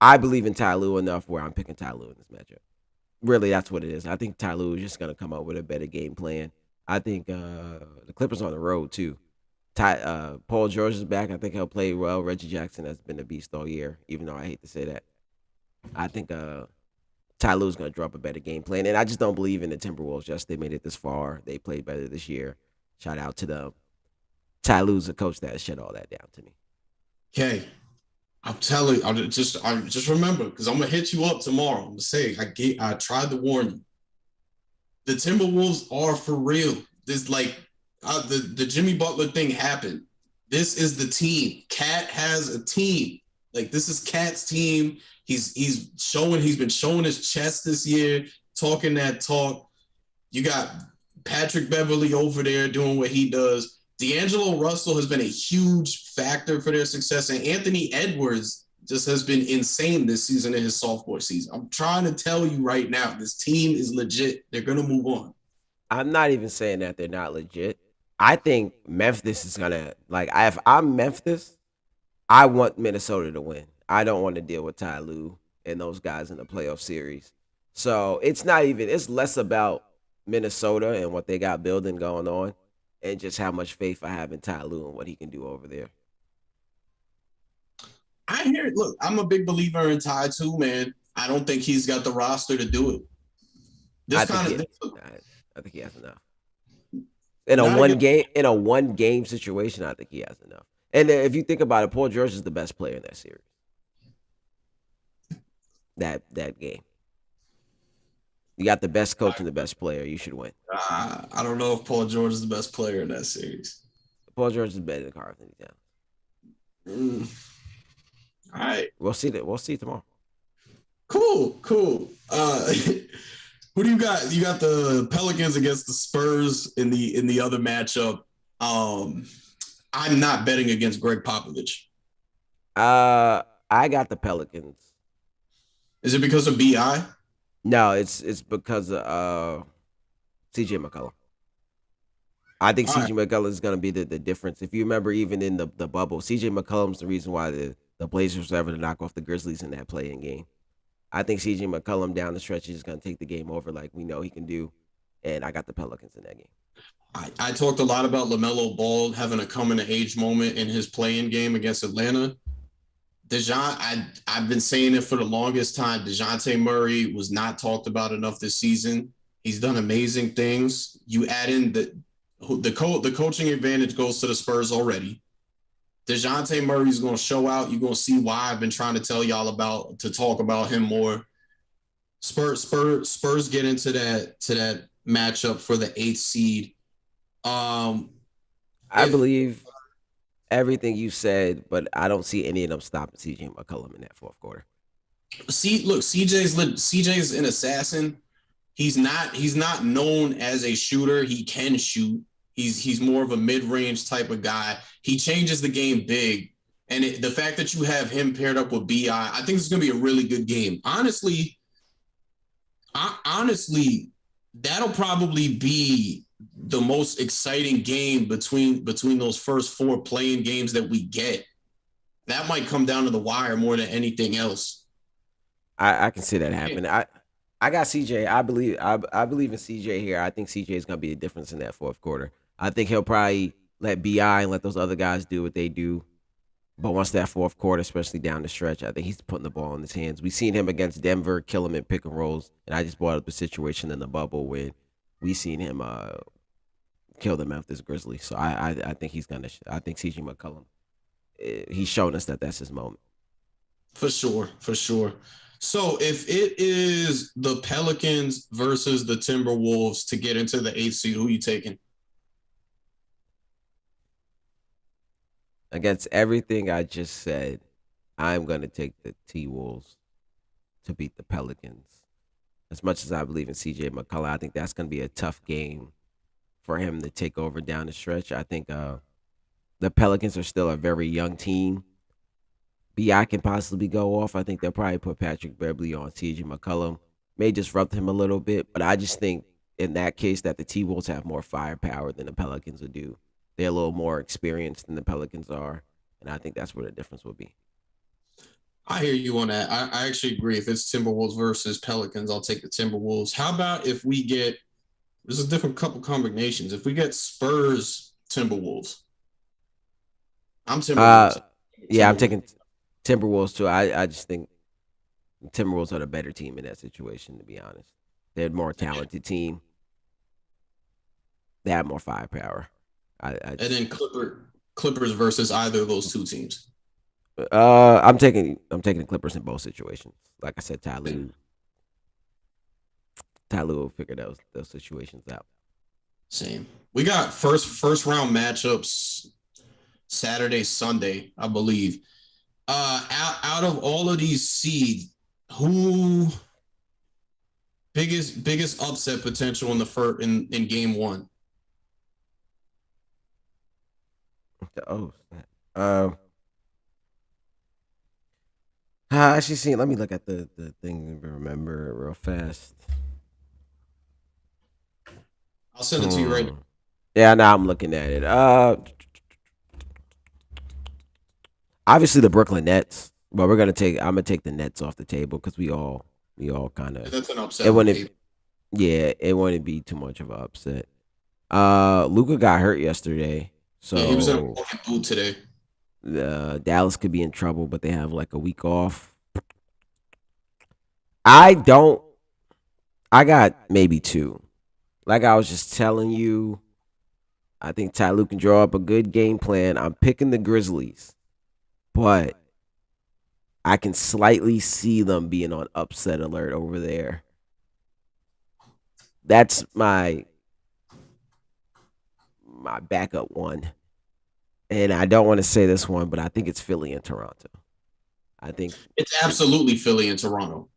Speaker 2: I believe in Ty Lue enough where I'm picking Ty Lue in this matchup. Really, that's what it is. I think Ty Lue is just going to come up with a better game plan. I think the Clippers on the road too. Paul George is back. I think he'll play well. Reggie Jackson has been a beast all year, even though I hate to say that. I think Ty Lue's going to drop a better game plan, and I just don't believe in the Timberwolves. Just they made it this far. They played better this year. Shout out to them. Ty Lue's a coach that shut all that down to me.
Speaker 1: Okay, I'm telling you, I just remember because I'm gonna hit you up tomorrow. I'm gonna say I tried to warn you. The Timberwolves are for real. This the Jimmy Butler thing happened. This is the team. Cat has a team. Like this is Cat's team. He's been showing his chest this year, talking that talk. You got Patrick Beverly over there doing what he does. D'Angelo Russell has been a huge factor for their success, and Anthony Edwards just has been insane this season in his sophomore season. I'm trying to tell you right now, this team is legit. They're gonna move on.
Speaker 2: I'm not even saying that they're not legit. I think Memphis is gonna if I'm Memphis, I want Minnesota to win. I don't want to deal with Ty Lue and those guys in the playoff series. So it's less about Minnesota and what they got building going on and just how much faith I have in Ty Lue and what he can do over there.
Speaker 1: I hear it. Look, I'm a big believer in Ty too, man. I don't think he's got the roster to do it.
Speaker 2: I think he has enough. In a one game situation, I think he has enough. And if you think about it, Paul George is the best player in that series. That game. You got the best coach and the best player. You should win.
Speaker 1: I don't know if Paul George is the best player in that series.
Speaker 2: Paul George is better than Karl Anthony Towns.
Speaker 1: All right.
Speaker 2: We'll see that. We'll see tomorrow.
Speaker 1: Cool. Who do you got? You got the Pelicans against the Spurs in the other matchup. I'm not betting against Greg Popovich.
Speaker 2: I got the Pelicans.
Speaker 1: Is it because of BI?
Speaker 2: No, it's because of CJ McCollum. I think
Speaker 1: All right.
Speaker 2: CJ McCollum is going to be the difference. If you remember, even in the bubble, CJ McCollum's the reason why the Blazers were able to knock off the Grizzlies in that playing game. I think CJ McCollum down the stretch is going to take the game over like we know he can do, and I got the Pelicans in that game.
Speaker 1: I talked a lot about LaMelo Ball having a coming of age moment in his playing game against Atlanta. I've been saying it for the longest time. DeJounte Murray was not talked about enough this season. He's done amazing things. You add in the coaching advantage goes to the Spurs already. DeJounte Murray's going to show out. You're going to see why I've been trying to tell y'all about to talk about him more. Spurs get into that matchup for the eighth seed. Um,
Speaker 2: I
Speaker 1: if
Speaker 2: believe everything you said, but I don't see any of them stopping CJ McCollum in that fourth quarter.
Speaker 1: CJ's an assassin. He's not known as a shooter. He can shoot. He's more of a mid-range type of guy. He changes the game big. And the fact that you have him paired up with BI think it's going to be a really good game. Honestly, that'll probably be the most exciting game between those first four playing games that we get. That might come down to the wire more than anything else.
Speaker 2: I can see that happen. I got CJ. I believe in CJ here. I think CJ is going to be the difference in that fourth quarter. I think he'll probably let Bi and let those other guys do what they do. But once that fourth quarter, especially down the stretch, I think he's putting the ball in his hands. We've seen him against Denver kill him in pick and rolls, and I just brought up the situation in the bubble when we seen him kill the Memphis Grizzlies. So I think he's gonna. I think CJ McCollum. He's shown us that that's his moment.
Speaker 1: For sure, for sure. So if it is the Pelicans versus the Timberwolves to get into the eighth seed, who are you taking?
Speaker 2: Against everything I just said, I'm gonna take the T Wolves to beat the Pelicans. As much as I believe in CJ McCollum, I think that's gonna be a tough game for him to take over down the stretch. I think the Pelicans are still a very young team. Bi can possibly go off. I think they'll probably put Patrick Beverly on CJ McCollum. May disrupt him a little bit, but I just think in that case that the T Wolves have more firepower than the Pelicans would do. They're a little more experienced than the Pelicans are, and I think that's where the difference will be.
Speaker 1: I hear you on that. I actually agree. If it's Timberwolves versus Pelicans, I'll take the Timberwolves. How about if we get there's a different couple combinations. If we get Spurs Timberwolves, I'm
Speaker 2: Uh,
Speaker 1: Timberwolves.
Speaker 2: yeah, I'm
Speaker 1: Timberwolves.
Speaker 2: taking Timberwolves too. I just think Timberwolves are the better team in that situation. To be honest, they're a more talented team. They have more firepower. I
Speaker 1: And
Speaker 2: just
Speaker 1: then Clippers versus either of those two teams.
Speaker 2: I'm taking the Clippers in both situations. Like I said, Ty Lue will figure those situations out.
Speaker 1: Same. We got first round matchups Saturday, Sunday, I believe. Out of all of these seeds, who biggest upset potential in the first in game one?
Speaker 2: Oh, um, I actually seen. Let me look at the thing and remember it real fast.
Speaker 1: I'll send it to you right now.
Speaker 2: Hmm. Yeah, now I'm looking at it. Obviously the Brooklyn Nets, but we're gonna take. I'm gonna take the Nets off the table because we all kind of
Speaker 1: That's an
Speaker 2: it
Speaker 1: upset on
Speaker 2: wouldn't.
Speaker 1: paper.
Speaker 2: Yeah, it wouldn't be too much of an upset. Luca got hurt yesterday,
Speaker 1: Yeah, he was in a
Speaker 2: so
Speaker 1: fucking boot today.
Speaker 2: Dallas could be in trouble, but they have like a week off. I don't. I got maybe two. Like I was just telling you, I think Ty Lue can draw up a good game plan. I'm picking the Grizzlies, but I can slightly see them being on upset alert over there. That's my backup one. And I don't want to say this one, but I think it's Philly and Toronto. I think
Speaker 1: It's absolutely Philly and Toronto.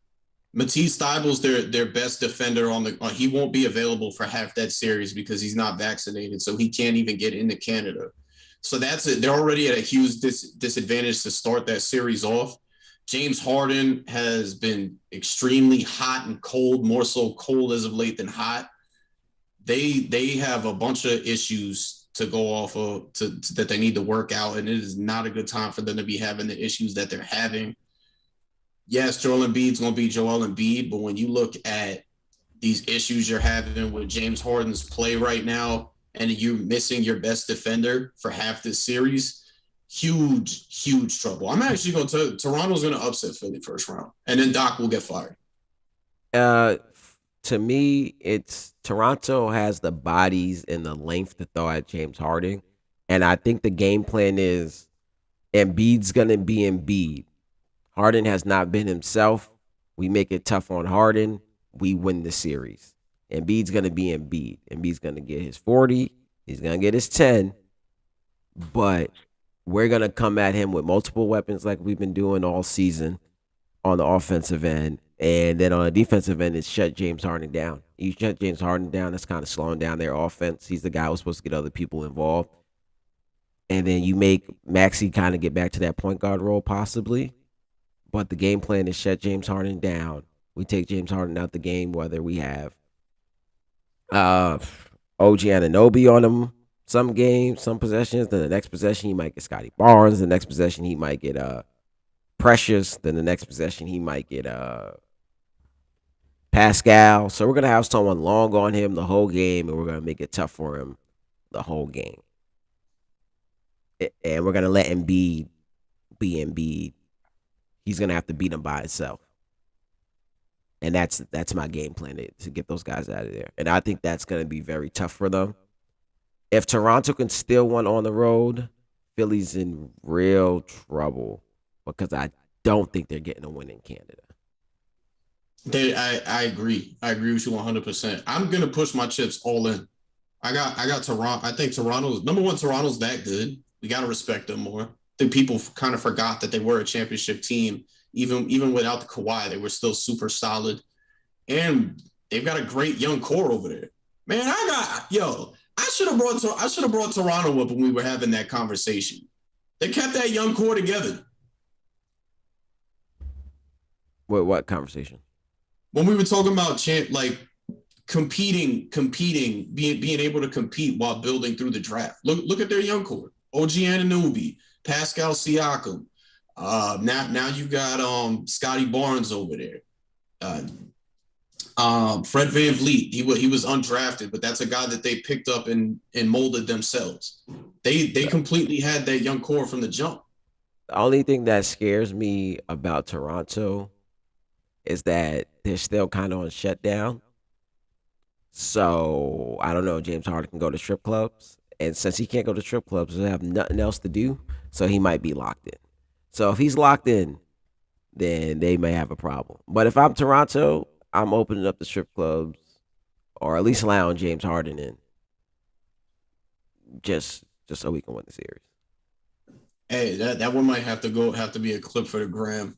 Speaker 1: Matisse Thybulle, their best defender on the. He won't be available for half that series because he's not vaccinated, so he can't even get into Canada. So that's it. They're already at a huge disadvantage to start that series off. James Harden has been extremely hot and cold, more so cold as of late than hot. They have a bunch of issues to go off of that they need to work out, and it is not a good time for them to be having the issues that they're having. Yes, Joel Embiid's going to be Joel Embiid, but when you look at these issues you're having with James Harden's play right now, and you're missing your best defender for half this series, huge trouble. I'm actually going to Toronto's going to upset Philly first round, and then Doc will get fired.
Speaker 2: Uh, to me, it's Toronto has the bodies and the length to throw at James Harden, and I think the game plan is Embiid's gonna be Embiid. Harden has not been himself. We make it tough on Harden. We win the series. Embiid's gonna be Embiid. Embiid's gonna get his 40. He's gonna get his 10. But we're gonna come at him with multiple weapons like we've been doing all season on the offensive end. And then on the defensive end, it's shut James Harden down. You shut James Harden down, that's kind of slowing down their offense. He's the guy who's supposed to get other people involved. And then you make Maxi kind of get back to that point guard role, possibly. But the game plan is shut James Harden down. We take James Harden out the game, whether we have uh OG Ananobi on him some games, some possessions. Then the next possession he might get Scotty Barnes. The next possession he might get Precious. Then the next possession he might get Pascal. So we're gonna have someone long on him the whole game, and we're gonna make it tough for him the whole game. And we're gonna let Embiid be Embiid. He's gonna have to beat him by himself. And that's my game plan to get those guys out of there. And I think that's gonna be very tough for them. If Toronto can steal one on the road, Philly's in real trouble because I don't think they're getting a win in Canada.
Speaker 1: I agree. I agree with you 100%. I'm gonna push my chips all in. I got Toronto. I think Toronto's number one. Toronto's that good. We got to respect them more. I think people kind of forgot that they were a championship team. Even without the Kawhi, they were still super solid, and they've got a great young core over there. Man, I should have brought Toronto up when we were having that conversation. They kept that young core together.
Speaker 2: What conversation?
Speaker 1: When we were talking about like competing, being able to compete while building through the draft. Look at their young core: OG Anunoby, Pascal Siakam. Now you got Scotty Barnes over there. Fred Van Vliet. He was undrafted, but that's a guy that they picked up and molded themselves. They completely had that young core from the jump.
Speaker 2: The only thing that scares me about Toronto is that they're still kind of on shutdown. So I don't know. James Harden can go to strip clubs, and since he can't go to strip clubs, they have nothing else to do. So he might be locked in. So if he's locked in, then they may have a problem. But if I'm Toronto, I'm opening up the strip clubs, or at least allowing James Harden in, just so we can win the series.
Speaker 1: Hey, that one might have to be a clip for the gram.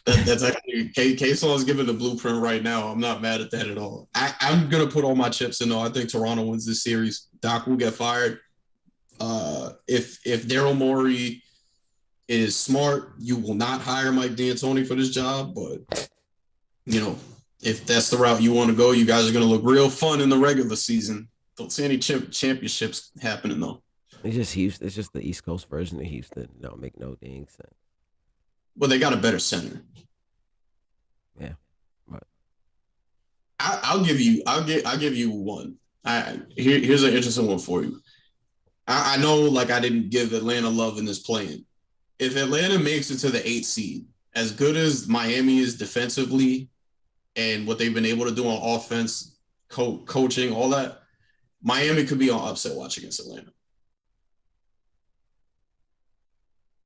Speaker 1: That's actually Kayson is giving the blueprint right now. I'm not mad at that at all. I'm gonna put all my chips in though. I think Toronto wins this series. Doc will get fired. If Daryl Morey is smart, you will not hire Mike D'Antoni for this job. But you know, if that's the route you want to go, you guys are gonna look real fun in the regular season. Don't see any championships happening though.
Speaker 2: It's just Houston. It's just the East Coast version of Houston. Don't make no dang sense.
Speaker 1: Well, they got a better center.
Speaker 2: Yeah, but
Speaker 1: I'll give you one. Here's an interesting one for you. I know like I didn't give Atlanta love in this playing. If Atlanta makes it to the 8th seed, as good as Miami is defensively and what they've been able to do on offense, coaching, all that, Miami could be on upset watch against Atlanta.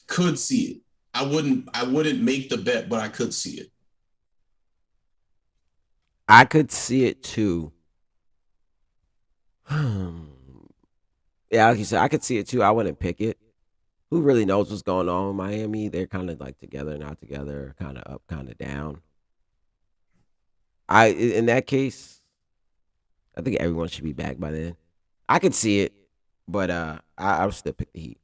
Speaker 1: Could see it. I wouldn't make the bet, but I could see it.
Speaker 2: I could see it too. Yeah, like you said, I could see it too. I wouldn't pick it. Who really knows what's going on in Miami? They're kind of like together, not together, kind of up, kind of down. In that case, I think everyone should be back by then. I could see it, but I would still pick the Heat.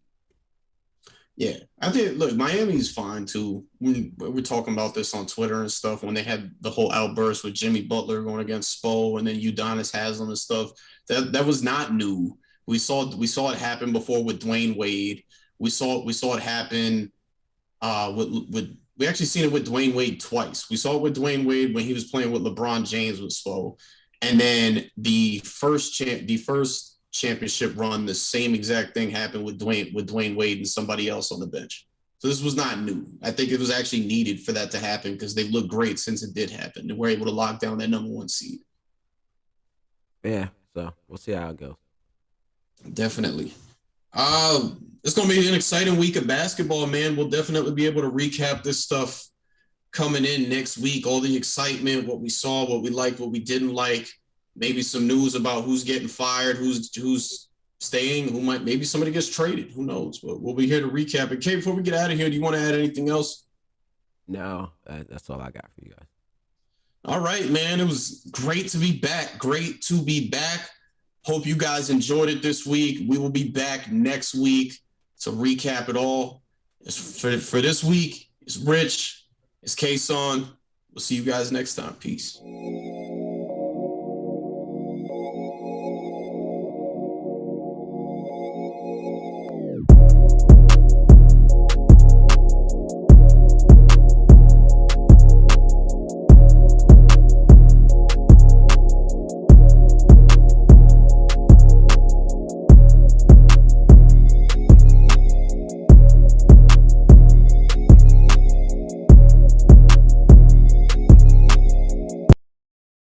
Speaker 1: Yeah, I think. Look, Miami's fine too. We were talking about this on Twitter and stuff when they had the whole outburst with Jimmy Butler going against Spo and then Udonis Haslam and stuff. That was not new. We saw it happen before with Dwayne Wade. We saw it happen with we actually seen it with Dwayne Wade twice. We saw it with Dwayne Wade when he was playing with LeBron James with Spo, and then the first championship run, the same exact thing happened with Dwayne Wade and somebody else on the bench. So this was not new. I think it was actually needed for that to happen because they've looked great since it did happen. They were able to lock down that number one seed.
Speaker 2: Yeah, so we'll see how it goes.
Speaker 1: Definitely. It's gonna be an exciting week of basketball, man. We'll definitely be able to recap this stuff coming in next week. All the excitement, what we saw, what we liked, what we didn't like, maybe some news about who's getting fired, who's staying, who might maybe somebody gets traded. Who knows? But we'll be here to recap it. Kate, before we get out of here, do you want to add anything else?
Speaker 2: No, that's all I got for you guys.
Speaker 1: All right, man. It was great to be back. Great to be back. Hope you guys enjoyed it this week. We will be back next week to recap it all. For this week, it's Rich, it's Kayson. We'll see you guys next time. Peace.